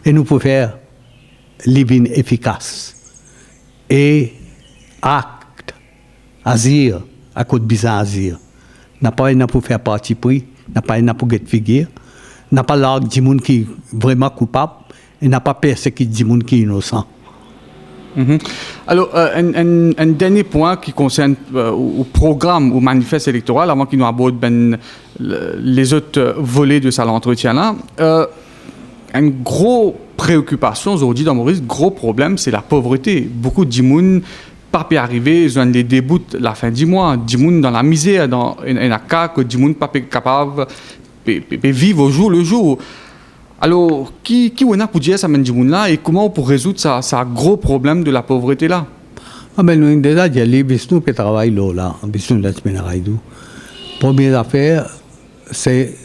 Et nous pouvons faire living efficace. Et acte, azir, à côté de bizarre azir. N'a pas une pour faire partie pris, n'a pas une pour get figure, n'a pas l'argue du monde qui est vraiment coupable, et n'a pas persécuté du monde qui est innocent. Alors, un dernier point qui concerne au programme ou manifeste électoral, avant qu'il nous aborde les autres volets de cet entretien-là. Une grosse préoccupation aujourd'hui dans Maurice, gros problème, c'est la pauvreté. Beaucoup de gens pas pu arriver, ils ont des débuts la fin du mois, des gens dans la misère, dans un cas que des gens pas capable de vivre au jour le jour. Alors, qui on a pour dire ça, là, et comment on peut résoudre ce gros problème de la pauvreté là? Ah ben nous déjà il y a les business qui travaillent là, business de la semaine à Raidou. Première affaire, c'est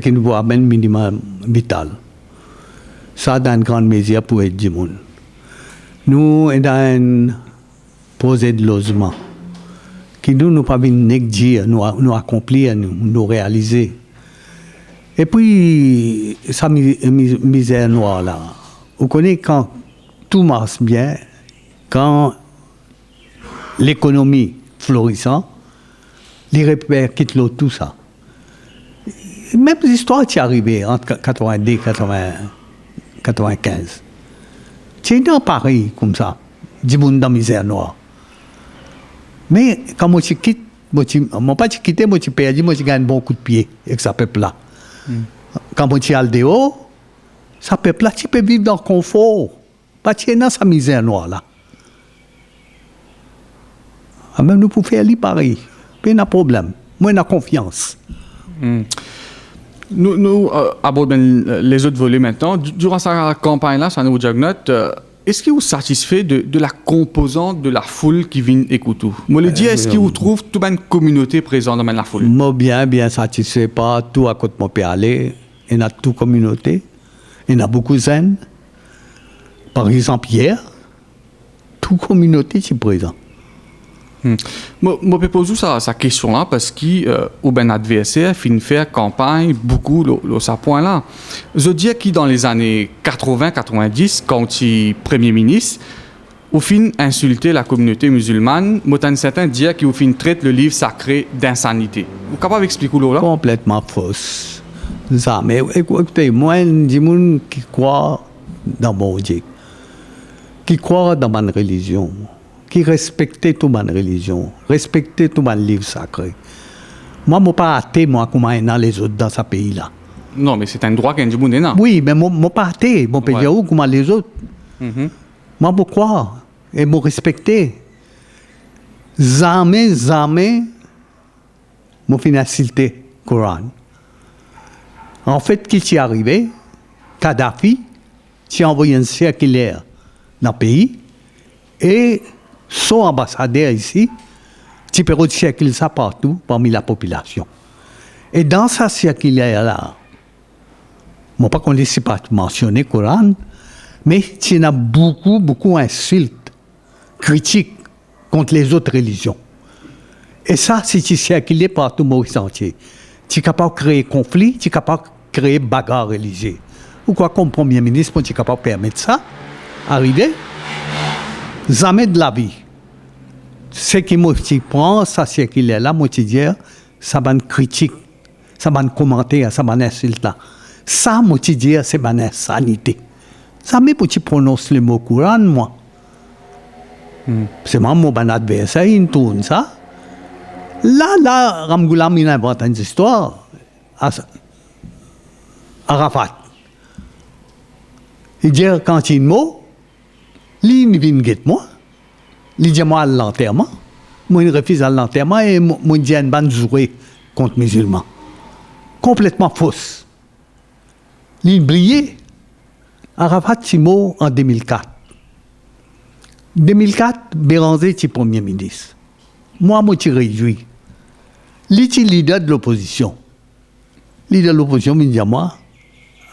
qu'il nous voit un minimum vital. Ça dans une grande mesure pour être du monde. Nous dans un projet de logement qui nous pas bien négliger, nous accomplir, nous réaliser. Et puis, ça misère noire là. Vous connaissez quand tout marche bien, quand l'économie florissant, les repères quittent l'eau, tout ça. Même l'histoire qui est arrivée entre 82 et 95. C'est dans Paris comme ça, du monde dans misère noire. Mais quand moi je quitte, moi pas quitté, moi je perdu, moi je gagne un bon coup de pied avec ce peuple-là. Quand moi je suis allé dehors, ce peuple-là, tu peux vivre dans le confort. Pas tu es dans sa misère noire là. Même nous pouvons faire aller pareil. Pas de problème. Moi, j'ai confiance. Nous abordons les autres volets maintenant. Durant sa campagne-là, sur Nouveau Jugnote, est-ce que vous êtes satisfait de la composante de la foule qui vient écouter? Moi, le dis, est-ce que vous trouvez toute une communauté présente dans la foule? Moi, bien satisfait, pas tout à côté de mon pays aller. Il y a toute communauté. Il y a beaucoup de zen. Par exemple, hier, toute communauté est présente. Je peux poser sa question-là parce que ben adversaire finit faire campagne beaucoup à ce point-là. Je dis que dans les années 80-90, quand il est Premier ministre, au fin insulter la communauté musulmane, certains disent qu'il au fin traite le livre sacré d'insanité. Vous êtes capable d'expliquer là? Complètement fausse. Ça, mais écoutez, moi, des gens qui croient dans mon Dieu, qui croient dans ma religion, qui respectait toute ma religion, respectait tout mon livre sacré. Moi, je ne suis pas athée, moi, comme les autres dans ce pays-là. Non, mais c'est un droit qu'un monde est là. Oui, mais moi, je ne suis pas athée. Je peux dire comme les autres. Moi, je crois et je respecte. Jamais, je finis insulter le Coran. En fait, qu'est-ce qui est arrivé? Kadhafi, tu as envoyé un circulaire dans le pays et son ambassadeur ici, tu peux circuler ça partout parmi la population. Et dans sa circulaire-là, je ne sais pas qu'on ne laisse pas mentionner le Coran, mais il y a beaucoup d'insultes, critiques contre les autres religions. Et ça, si tu circules partout Maurice entier, tu es capable de créer conflit, tu es capable de créer bagarre religieuse. Ou quoi, comme Premier ministre, tu es capable de permettre ça, arriver, jamais de la vie. Ce qui me prend, ça circulaire-là, moi, tu dis, ça va une critique, ça va une commentaire, ça va une insulte là. Ça, moi, tu dis, c'est une insanité. Ça, mais pour tu prononces le mot Coran, moi. C'est moi, mon adversaire, il tourne ça. Là, Ramgoulam, il invente une histoire. Arafat. Il dit, quand il y a un mot, il vient guetter moi. Il dit, moi, à l'enterrement. Moi, il refuse à l'enterrement et moi, il dit, une bande jouée contre les musulmans. Complètement fausse. Il brillait. Arafat, c'est mot en 2004. 2004, Béranger était Premier ministre. Moi, je suis réjoui. Il était leader de l'opposition. Leader de l'opposition, il dit à moi,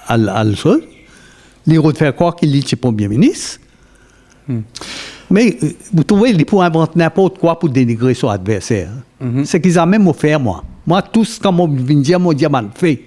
à le sol, il refait croire qu'il était Premier ministre. Mais vous trouvez, il peut inventer n'importe quoi pour dénigrer son adversaire. C'est qu'ils ont même offert, moi. Moi, tout ce qu'on m'a dit, mon diamant fait.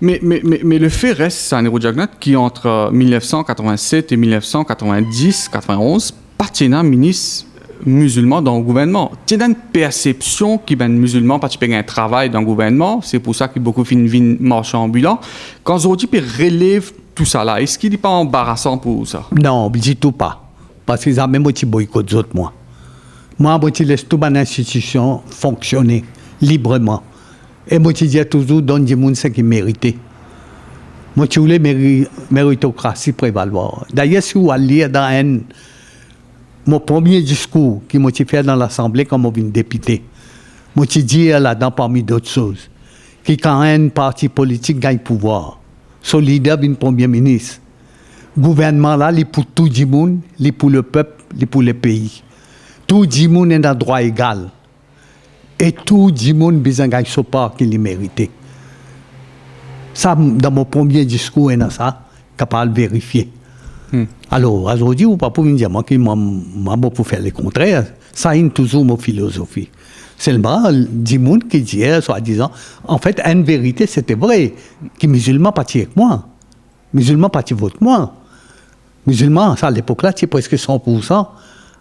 Mais le fait reste, Sanero Jagnat, qui entre 1987 et 1990-91, pas de ministre musulman dans le gouvernement. Tu as une perception qu'il y a un musulman participer à un travail dans le gouvernement, c'est pour ça qu'il y a beaucoup de vie marchand ambulant. Quand Zodi relève tout ça là, est-ce qu'il n'est pas embarrassant pour ça? Non, du tout pas. Parce qu'ils ont même un boycott d'autres, moi. Moi, je laisse toute mon institution fonctionner librement. Et moi, je dis toujours, donne du monde ce qu'il méritait. Moi, je voulais méritocratie prévaloir. D'ailleurs, si vous allez lire dans mon premier discours que je fait dans l'Assemblée comme député, moi, je dis là-dedans, parmi d'autres choses, que quand un parti politique gagne pouvoir, son leader est un premier ministre, le gouvernement là, il est pour tout le monde, il est pour le peuple, il est pour le pays. Tout le monde est en droit égal. Et tout le monde a besoin de ce part qu'il méritait. Ça, dans mon premier discours, il y a ça, capable de vérifier. Alors, aujourd'hui, vous ne pouvez pas me dire que je peux faire le contraire. Ça, c'est toujours ma philosophie. Seulement, du monde qui dit, soi-disant, en fait, une vérité, c'était vrai, que les musulmans partent avec moi. Les musulmans partent avec moi. Les musulmans, ça, à l'époque-là, c'est presque 100%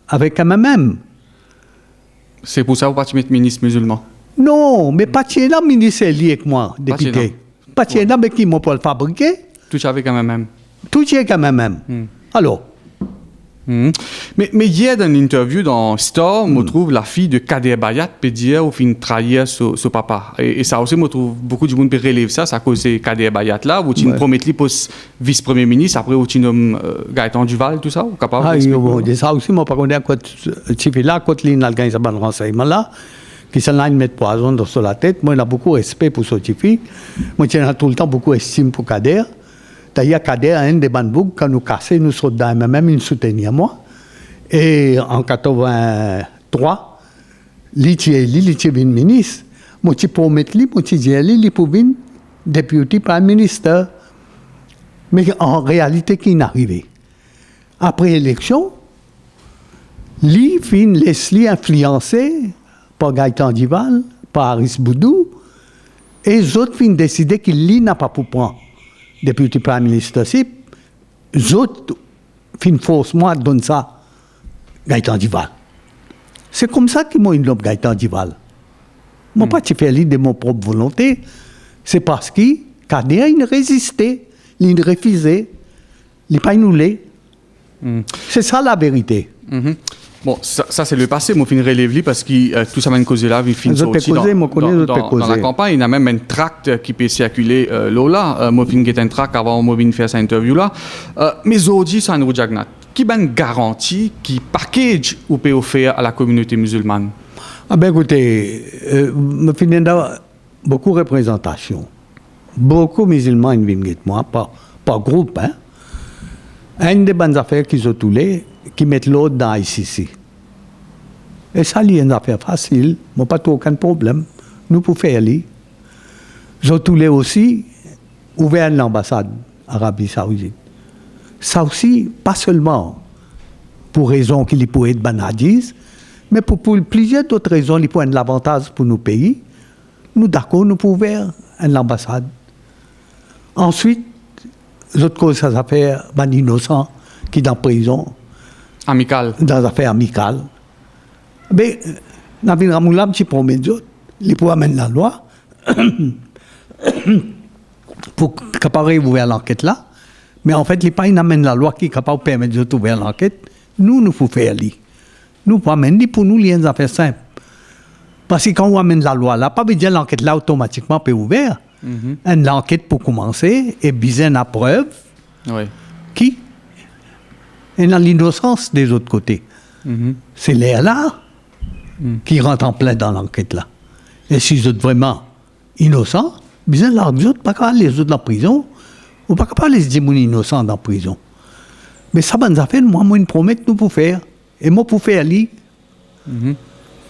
avec MMM. C'est pour ça que vous ne pas ministre musulman? Non, mais pas de là, ministre est lié avec moi, député. Pas de là, mais qui m'a pas le fabriqué? Tout avec MMM. Tout est avec MMM. Alors? Mais hier, dans une interview dans Star, je trouve la fille de Kader Bayat peut dire au fin trahir son papa. Et ça aussi, je trouve beaucoup de monde peut relever ça, à cause de Kader Bayat là, où tu me promets le poste vice-premier ministre, après où tu nommes Gaëtan Duval, tout ça, ou capable de ça aussi, moi, par contre, quand tu fais là, quand il a gagné ce renseignement là, qui s'en a une mettre poison sur la tête, moi, j'ai beaucoup de respect pour ce type. Moi, j'ai tout le temps beaucoup d'estime pour Kader. D'ailleurs, Kader a un des bandbouks, quand nous cassons, nous sommes dans même une soutenir moi. Et en 83, il était ministre. Moi, je promets lui, moi, je dis, il est pour venir député prime ministre. Mais en réalité, qui est arrivé? Après l'élection, il laisse influencer par Gaëtan Duval, par Aris Boudou, et les autres ont décidé qu'il n'a pas pour prendre député prime ministre. Les autres ont forcément donné ça. Gaëtan Duval. C'est comme ça qu'ils m'ont nommé Gaëtan Duval. Moi, pas fait de mon propre volonté. C'est parce que Kader, il résistait, il refusait, il n'a pas annulé. C'est ça la vérité. Bon, ça c'est le passé, moi, je relève parce que tout ça m'a causé là, il finit sorti dans la campagne. Il y a même un tract qui peut circuler là. Moi, je un tract avant de faire cette interview-là. Mais aujourd'hui, ça nous Jagnat. Qui a une garantie, qui package ou peut offrir à la communauté musulmane? Ah ben écoutez, je finis beaucoup de représentations. Beaucoup de musulmans viennent avec moi, par groupe. Hein. Une des bonnes affaires qu'ils ont tous les, qui mettent l'autre dans ICC. Et ça, c'est une affaire facile. Moi, pas aucun problème. Nous pouvons faire les. Ils ont tous les aussi ouvert l'ambassade Arabie Saoudite. Ça aussi, pas seulement pour raison qu'il pourrait être banadise, mais pour plusieurs d'autres raisons, il peut être l'avantage pour nos pays. Nous, d'accord, nous pouvons ouvrir une ambassade. Ensuite, l'autre cause, ça s'appelle un innocent qui est en prison. Amical. Dans des affaires amicales. Mais, Navin Ramoulam, tu promets d'autres, il peut amener la loi pour capable ouvrir l'enquête là. Mais en fait, il n'y a pas une amène la loi qui est capable de permettre d'ouvrir l'enquête. Nous pouvons faire ça. Nous pouvons amener pour nous les affaires simples. Parce que quand on amène la loi là, pas veut dire l'enquête là automatiquement peut ouvrir. Une enquête pour commencer et besoin de preuve qui est dans l'innocence des autres côtés. C'est là qui rentre en plein dans l'enquête là. Et si vous êtes vraiment innocent, besoin de l'argent, pas qu'à les autres dans la prison, ou pas qu'à les dire innocents dans la prison. Mais ça, bonne affaire, moi, une promesse, nous pouvons faire. Et moi, pour faire,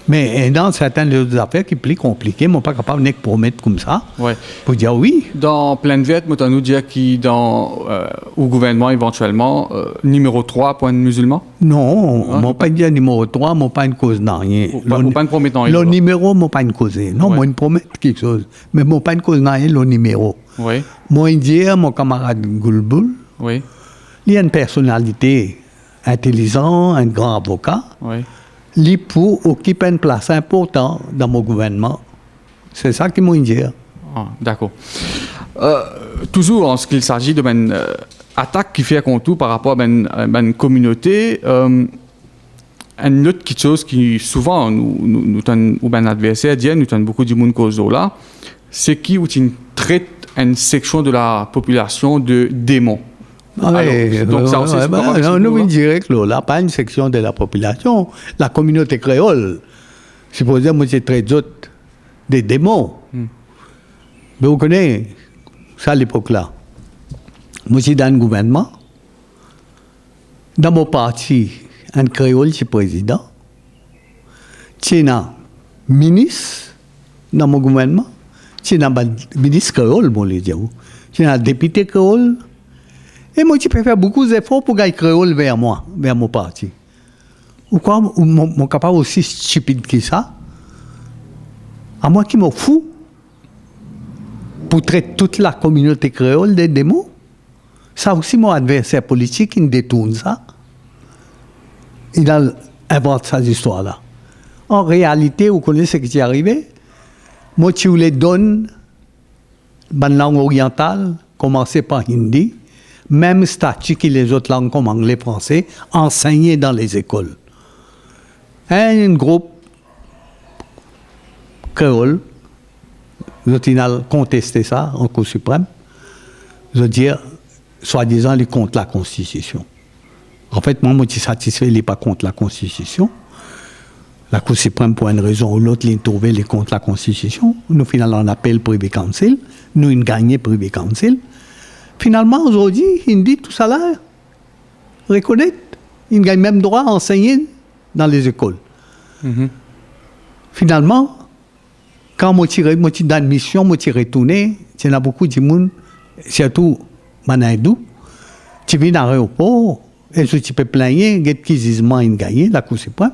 mais dans certaines autres affaires qui sont plus compliquées, moi, pas capable de promettre comme ça. Pour dire oui. Dans plein de moi, nous dire qui, au gouvernement, éventuellement, numéro 3, point de musulman? Non, moi, pas dire numéro 3, moi, pas une cause dans rien. Pas une promesse dans rien. Le numéro, moi, pas une cause. Non, moi, une promesse quelque chose. Mais moi, pas une cause dans rien, le numéro. Moi, dire, mon camarade Goulboul, il y a une personnalité intelligente, un grand avocat. Lui pour occuper une place importante dans mon gouvernement. C'est ça qui m'a dit. D'accord. Toujours en ce qu'il s'agit de attaque qui fait contre tout par rapport à une communauté, une autre chose qui souvent nous ou un adversaire dit nous avons beaucoup de monde cause là, c'est qui traite une section de la population de démons. Donc ça aussi, nous dirait que là, pas une section de la population, la communauté créole. Supposons moi c'est très d'autres des démons. Mais vous connaissez ça à l'époque là. Moi je suis dans le gouvernement. Dans mon parti, un créole c'est président. C'est un ministre dans mon gouvernement. C'est un ministre créole, bon les dire. C'est un député créole. Et moi, je peux faire beaucoup d'efforts pour gagner créole vers moi, vers mon parti. Ou quoi, mon capable aussi stupide que ça, à moi qui me fous, pour traiter toute la communauté créole des démons, ça aussi, mon adversaire politique, il détourne ça. Il invente cette histoire-là. En réalité, vous connaissez ce qui est arrivé? Moi, je vous donne la langue orientale, commencer par hindi, même statut que les autres langues comme anglais, français, enseignées dans les écoles. Un groupe créole, ils ont contesté ça en Cour suprême. Ils ont dit, soi-disant, ils sont contre la Constitution. En fait, moi, je suis satisfait, ils ne sont pas contre la Constitution. La Cour suprême, pour une raison ou l'autre, ils ont trouvé les contre la Constitution. Nous, finalement, on appelle Privy Council. Nous, ils ont gagné Privy Council. Finalement, aujourd'hui, il dit tout ça là, reconnaître, il gagne même droit à enseigner dans les écoles. Finalement, quand moi suis dans une mission, moi suis retourné, il y a beaucoup de monde, surtout Manaïdou, tu viens dans l'aéroport, et tu peux plaigner, qui gisement il gagne, la Cour suprême.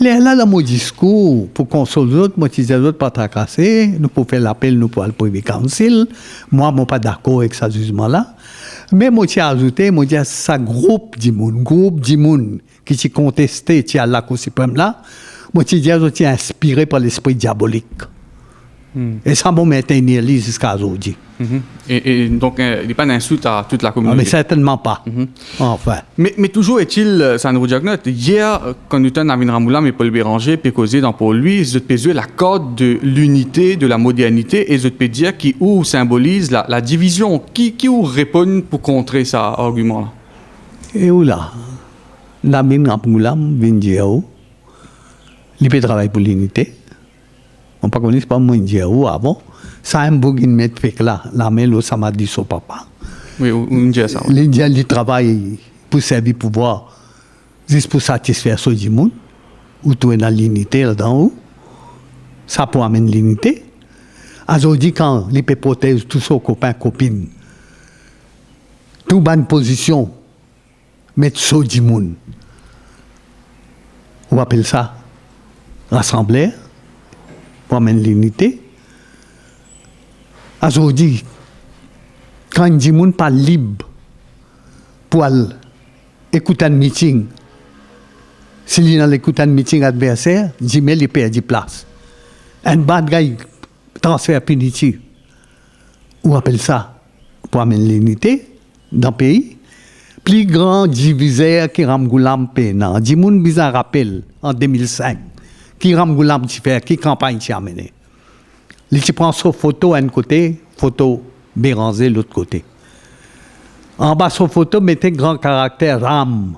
Là, dans mon discours, pour consoler les autres, moi, je disais les autres pas tracasser, nous pouvons faire l'appel, nous pouvons aller pour le council. Moi, je ne suis pas d'accord avec ce jugement-là. Mais moi, j'ai ajouté, moi, j'ai ça groupe de monde qui s'est contesté à la Cour suprême là. Moi, je dis, inspiré par l'esprit diabolique. Et ça m'a maintenu jusqu'à aujourd'hui. Et donc, il n'y a pas d'insulte à toute la communauté? Mais certainement pas. Enfin. Mais toujours est-il, ça nous dit hier, quand nous avons Navin Ramoulam et Paul Béranger, puis causé pour lui, je peux jouer la corde de l'unité, de la modernité, et je peux dire qui symbolise la division. Qui répond pour contrer ça argument-là? Et où là? Navin Ramoulam vient dire où? Il peut travailler pour l'unité. On ne connaît pas moi dire où avant. Ça a un bouquin de mettre fait là, la main, ça m'a dit son papa. Oui, on dit ça. Oui. L'Indien, il travaille pour servir pouvoir, juste pour satisfaire ce monde, ou tout est dans l'unité là-dedans, ça pour amener l'unité. Aujourd'hui, quand les peut protéger tous ses copains, copines, tout bonne position, mettre ça du monde. On appelle ça rassembler, pour amener l'unité. Aujourd'hui, quand il dit que pas libre pour écouter un meeting, s'il y a écouté un meeting adversaire, il dit mais il perd de place. Un bad guy transfert punitif. On appelle ça pour amener l'unité dans le pays. Plus grand diviseur qui Ramgoulam Pénan. Dit moun bizarre rappel en 2005. Qui Ramgoulam fait, qui campagne t'y a mené. Il prend sa photo à un côté, photo Béranger l'autre côté. En bas, sa photo, mettez grand caractère Ram.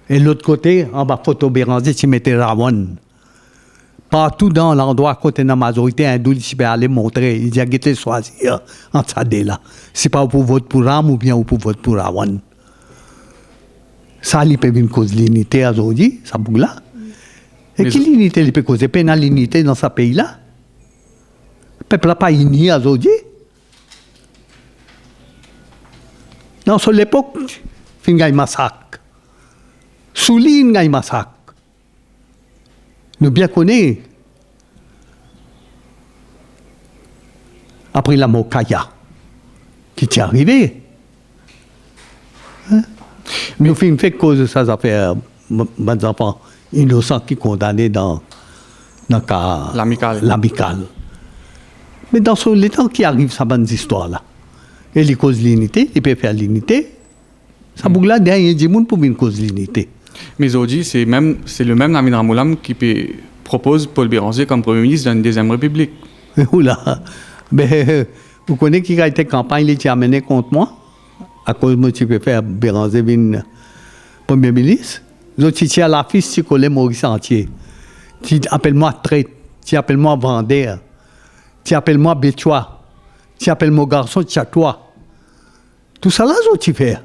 Et l'autre côté, en bas, photo Béranger, tu mettais Rawan. Partout dans l'endroit, côté de la majorité, un doux, il peut aller montrer. Il dit, il faut choisir entre ça et là. C'est pas pour voter pour Ram ou bien pour voter pour Rawan. Ça, il peut une cause de l'unité aujourd'hui, ça bouge là. Et quelle unité il peut causer? Pénal l'unité dans ce pays-là? Le peuple n'a pas uni aujourd'hui. Dans son époque, il y a un massacre. Souligne, il y a un massacre. Nous bien connaissons. Après la Mokaya, qui est arrivé. Hein? Nous faisons fait cause de ces affaires, mes enfants innocents qui sont condamnés dans le cas l'amical. Mais dans les temps qui arrivent, ça bonne histoire-là. Et les causes de l'unité, ils peuvent faire l'unité. Ça bouge là, derrière du monde pour une cause de l'unité. Mais aujourd'hui, c'est le même Namin Ramoulam qui propose Paul Béranger comme Premier ministre d'une deuxième République. Oula, mais vous connaissez qui a été campagne qui a mené contre moi? À cause de tu peux faire Béranger une Premier ministre? Tu as la fille, tu connais Maurice entier. Tu appelles-moi traite, tu appelles-moi vendeur, tu appelles-moi bétois, tu appelles mon garçon tchatois. Tout ça là, tu fais.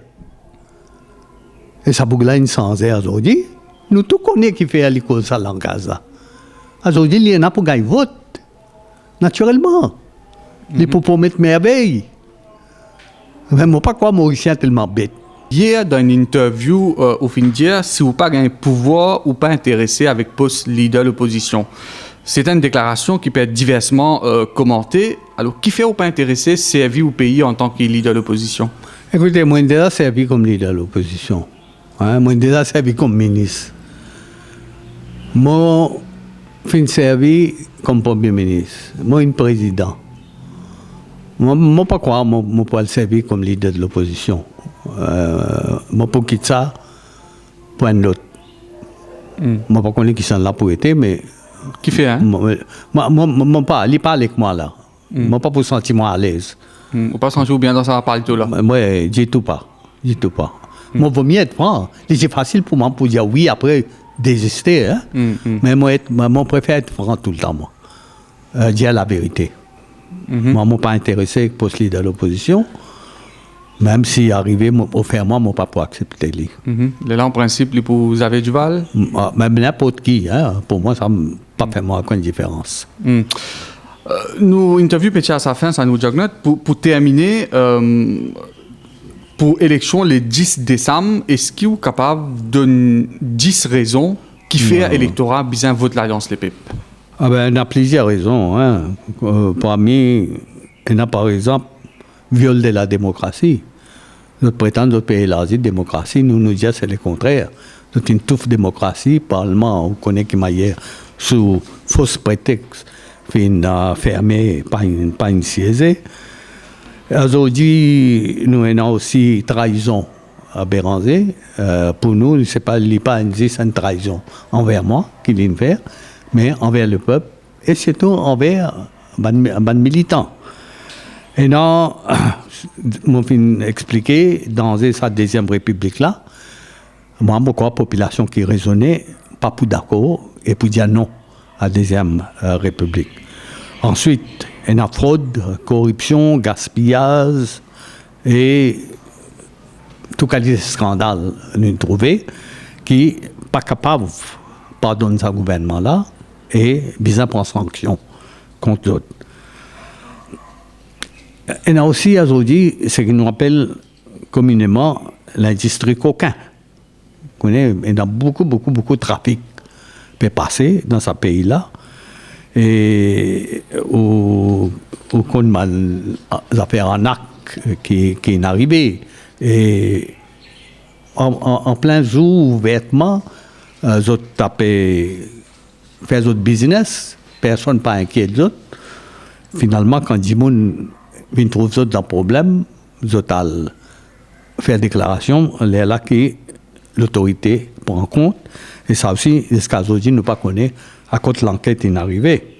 Et ça bouge là une sans air aujourd'hui. Nous tous connaissons qui fait à l'école ça langage là. Aujourd'hui, il y en a pour gagner vote. Naturellement. Il faut promettre merveille. Mais moi, pas quoi Mauricien tellement bête. Hier, dans une interview, au fin de dire, si vous n'avez pas un pouvoir ou pas intéressé avec poste leader de l'opposition. C'est une déclaration qui peut être diversement commentée. Alors, qui fait ou pas intéressé servir au pays en tant que leader de l'opposition? Écoutez, moi, j'ai déjà servi comme leader de l'opposition. Hein, moi, j'ai déjà servi comme ministre. Moi, j'ai servi comme premier ministre. Moi, un président. Moi, pas quoi, moi, pour le servir comme leader de l'opposition. Moi, pour quitter ça, pour un autre. Moi, pas connaître qui sont là pour être, mais. Qui fait, hein? Moi, pas, il parle avec moi là. Moi, pas pour sentir moi à l'aise. Ou pas sentir bien dans sa parole tout là? Moi, dis tout pas. Moi, vaut mieux être franc. C'est facile pour moi pour dire oui, après désister. Hein? Mais moi, préfère être franc tout le temps, moi. Dire la vérité. Moi, je ne suis pas intéressé pour ce leader de l'opposition. Même si arrivé au faire moi, je ne pas pour accepter lui. Là, en principe, vous avez du Val? Même n'importe qui. Hein? Pour moi, ça n'a pas fait moi aucune différence. Nous interview Pétia à sa fin, ça nous dit pour terminer, pour l'élection le 10 décembre, est-ce qu'il est capable de 10 raisons qui fait l'électorat bien vote l'Alliance Les Peuples? Il y a plusieurs raisons. Hein. Parmi, il y a par exemple viol de la démocratie. Nous prétendons notre pays élargi de démocratie, nous disons c'est le contraire. C'est une touffe démocratie, parlement, on connaît qui m'a hier, sous fausse prétexte, fermé, pas une siège. Aujourd'hui, nous avons aussi trahison à Béranger. Pour nous, ce n'est pas une trahison envers moi qu'il vient faire, mais envers le peuple et surtout envers les militants. Et non, je vais expliquer, dans cette deuxième république-là, moi, je crois la population qui raisonnait, pas pour d'accord, et pour dire non à la deuxième république. Ensuite, il y a fraude, corruption, gaspillage, Et tout cas, des scandales, nous trouvons, qui n'est pas capable de pardonner ce gouvernement-là et bien prendre sanction contre l'autre. Il y a aussi aujourd'hui ce qu'on appelle communément l'industrie coquin. Il y a beaucoup de trafic qui peut passer dans ce pays-là. Et où on a des affaires en arc qui est arrivé. Et en plein jour, ouvertement, ils ont tapé, fait d'autres business, personne pas inquiet d'autres. Finalement, quand les gens viennent trouver d'autres problèmes, ils ont fait déclaration, c'est là que l'autorité prend en compte. Et ça aussi, les cas aujourd'hui, nous ne connaissons pas à cause de l'enquête est arrivée.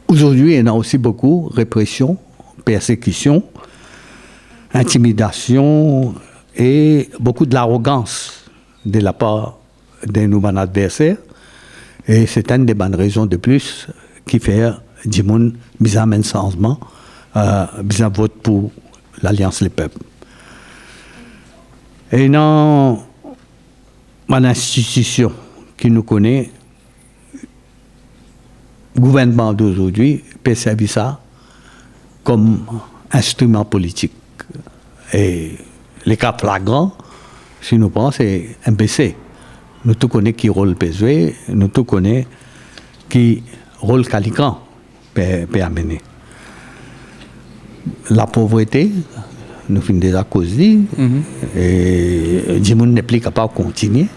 Aujourd'hui, il y en a aussi beaucoup répression, persécution, intimidation et beaucoup de l'arrogance de la part de nos adversaires. Et c'est une des bonnes raisons de plus qui fait du monde bizarre un changement, bizarre vote pour l'Alliance des peuples. Et dans l'institution qui nous connaît, le gouvernement d'aujourd'hui peut servir ça comme instrument politique. Et les cas flagrants, si nous pensons, c'est MBC. Nous tous connaissons qui rôle peut jouer, nous tous connaissons qui rôle Calican peut amener. La pauvreté, nous finissons déjà cause et du monde n'est plus capable de continuer.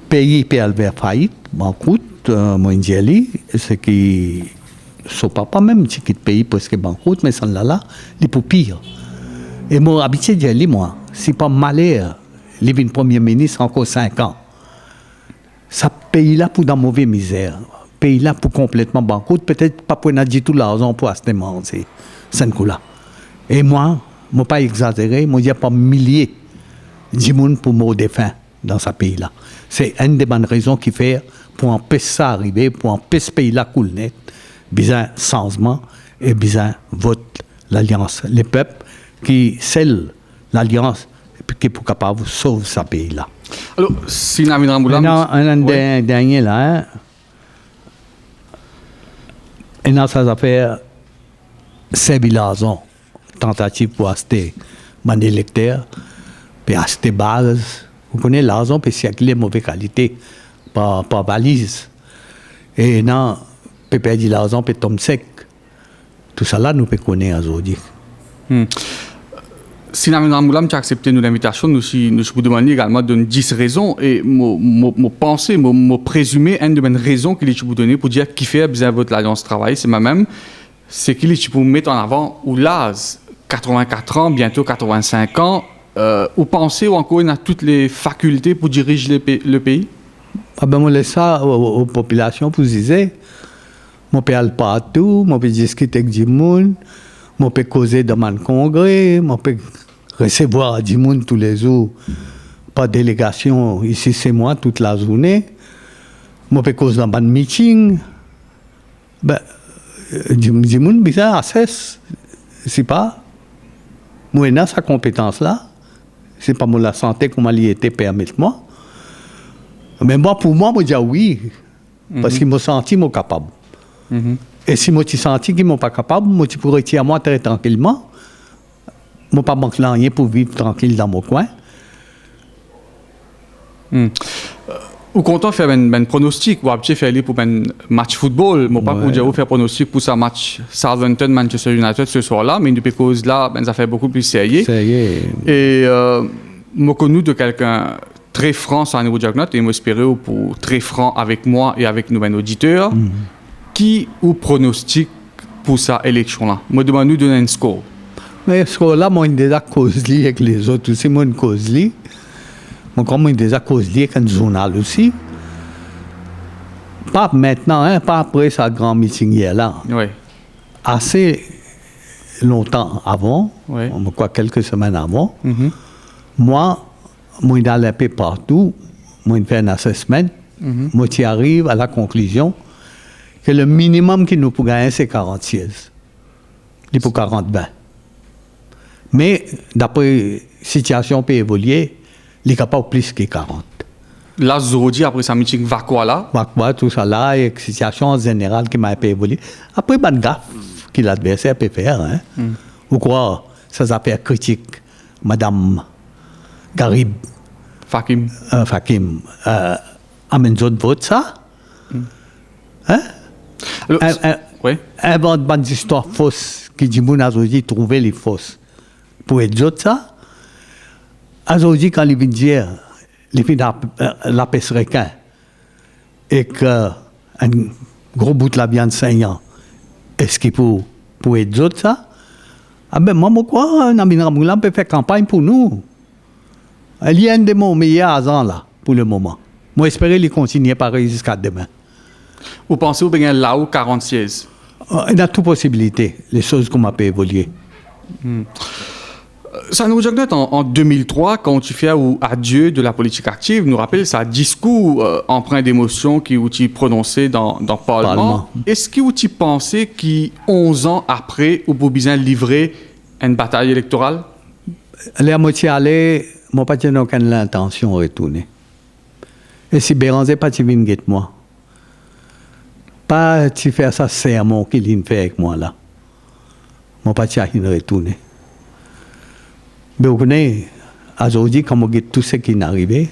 Pays peut aller faillite, banqueroute, mondiale, ce qui ne pas même si le pays presque banqueroute, mais ça là, il est pour pire. Et mon habitude de dire, moi, si pas malheur, il est premier ministre encore 5 ans. Ce pays-là pour dans mauvaise misère, pays-là pour complètement banqueroute, peut-être pas pour dire tout l'argent pour acheter manger, c'est un coup-là. Et moi, je ne pas exagéré, moi, il n'y a pas milliers de monde pour mourir de faim dans ce pays-là. C'est une des bonnes raisons qui fait pour empêcher ça arriver, pour empêcher ce pays-là couler net, besoin changement et besoin vote l'Alliance, les peuples qui scellent l'Alliance qui est pour capable de sauver ce pays-là. Alors, si Namin Ramboulam... Un dernier là, il y a ces affaires, c'est l'argent, tentative pour acheter mon électeur, puis acheter base. Vous connaissez l'argent, puis circuler mauvaise qualité, par valise. Et non, peut perdre l'argent, puis tomber sec. Tout ça là, nous peut connaître aujourd'hui. Si Namin Ramboulam tu as accepté l'invitation, nous vous demandons également de 10 raisons. Et mon pensée, mon présumé, une de mes raisons qu'il est vous donner pour dire qui fait bien votre alliance travail, c'est moi-même, c'est qu'il est pour mettre en avant ou l'âge, 84 ans, bientôt 85 ans, ou penser ou encore il a toutes les facultés pour diriger le pays? Ah ben, moi, laisse ça aux populations pour dire, moi, je peux aller partout, moi, je peux discuter avec du monde, moi, je peux causer dans mon congrès, moi, je peux recevoir du monde tous les jours, pas de délégation, ici, c'est moi, toute la journée, moi, je peux causer dans mon meeting, ben, du monde bizarre, assez, c'est pas, moi, j'ai sa compétence-là, c'est pas moi la santé comme elle y était, permettez-moi. Mais moi, pour moi, je dis oui, parce qu'il m'a senti moi capable. Et si moi, tu senti qu'il m'a pas capable, moi, tu pourrais tirer moi très tranquillement. Moi, pas manquer rien pour vivre tranquille dans mon coin. Ou content faire un pronostic, ou après faire pour un match football, moi pas pour dire faire pronostic pour ça match Southampton Manchester United ce soir-là, mais depuis cause là, ça fait beaucoup plus sérieux. Et moi connu de quelqu'un très franc sur un niveau diagnostic et moi espérer pour très franc avec moi et avec nos auditeurs, qui ou pronostic pour cette élection-là. Moi demande nous donner un score. Mais ce score-là, moi, j'ai déjà causé avec les autres aussi, moi, j'ai causé. Moi, comme j'ai déjà causé avec un journal aussi. Pas maintenant, hein, pas après ce grand meeting hier-là. Oui. Assez longtemps avant, quoi, quelques semaines avant, moi, j'ai allé un peu partout, moi, j'ai fait un assessment, moi, j'y arrive à la conclusion que le minimum qu'il nous peut gagner, c'est 46. Il pour 40-20. Mais d'après la situation peut évoluer, il est capable plus que 40. Là, Zorodi, après sa meeting, va quoi là? Tout ça là, et la situation en général qui m'a évolué. Après, il y a une gaffe que l'adversaire peut faire. Hein. Ou quoi, ces affaires critiques, Madame Garib Fakim. Fakim, amène d'autres votes, ça? Hein? Alors, oui. Invente une histoire fausse qui dit que Azodi trouver les fausses. Pour être d'autres, ça? Azodi, quand il vient dire, il vient la peste requin et qu'un gros bout de la viande saignant, est-ce qu'il pour être d'autres, ça? Ah ben, moi, quoi, Namine Ramoulan peut faire campagne pour nous. Il y a un de mes meilleurs agents là, pour le moment. Moi, j'espère qu'il continue pareil jusqu'à demain. Vous pensez que vous avez là-haut 40 sièges? Il y a toute possibilité, les choses qu'on m'a pu évoluer. Ça nous dit en 2003, quand tu fais adieu de la politique active, nous rappelle ça discours empreint d'émotion qui tu prononcé dans le Parlement. Est-ce que tu pensais qu'11 ans après, vous pouvez bien livrer une bataille électorale? Les moitié allés, moi pas j'ai aucune intention de retourner. Et si Béranger pas tu viens avec moi, pas tu faire ça serment qu'il fait avec moi là, moi pas tu de retourner. Mais vous connaissez, aujourd'hui, quand je tout ce qui est arrivé,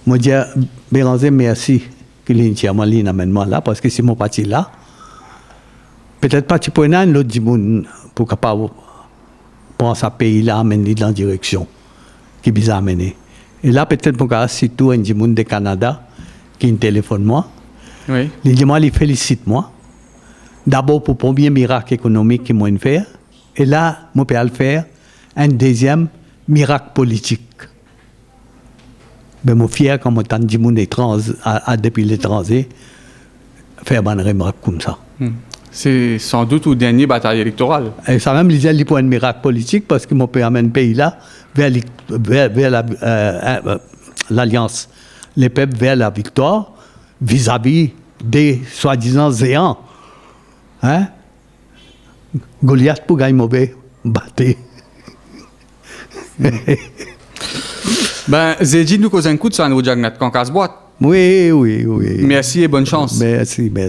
je dis à Béranger merci qu'il amène moi là, parce que si mon parti là, peut-être pas tu peux aller l'autre du monde pour capable penser à pays là, amener dans la direction qui bizarre amener. Et là, peut-être pour si tout un du monde de Canada qui me téléphone moi, oui. Il félicite moi. D'abord pour le premier miracle économique qu'ils m'ont fait, et là, je peux le faire. Un deuxième miracle politique. Mais je suis fier quand je dis que depuis l'étranger, faire un miracle comme ça. C'est sans doute la dernière bataille électorale. Et ça même, il pour un miracle politique parce que je peux amener le pays là vers l'alliance, les peuples vers la victoire vis-à-vis des soi-disant géants. Hein? Goliath pour gagner mauvais, battre. Ben, Zedji, nous causons un coup de ça, nous, Jagnat, quand casse boîte. Oui. Merci et bonne chance. Merci bien.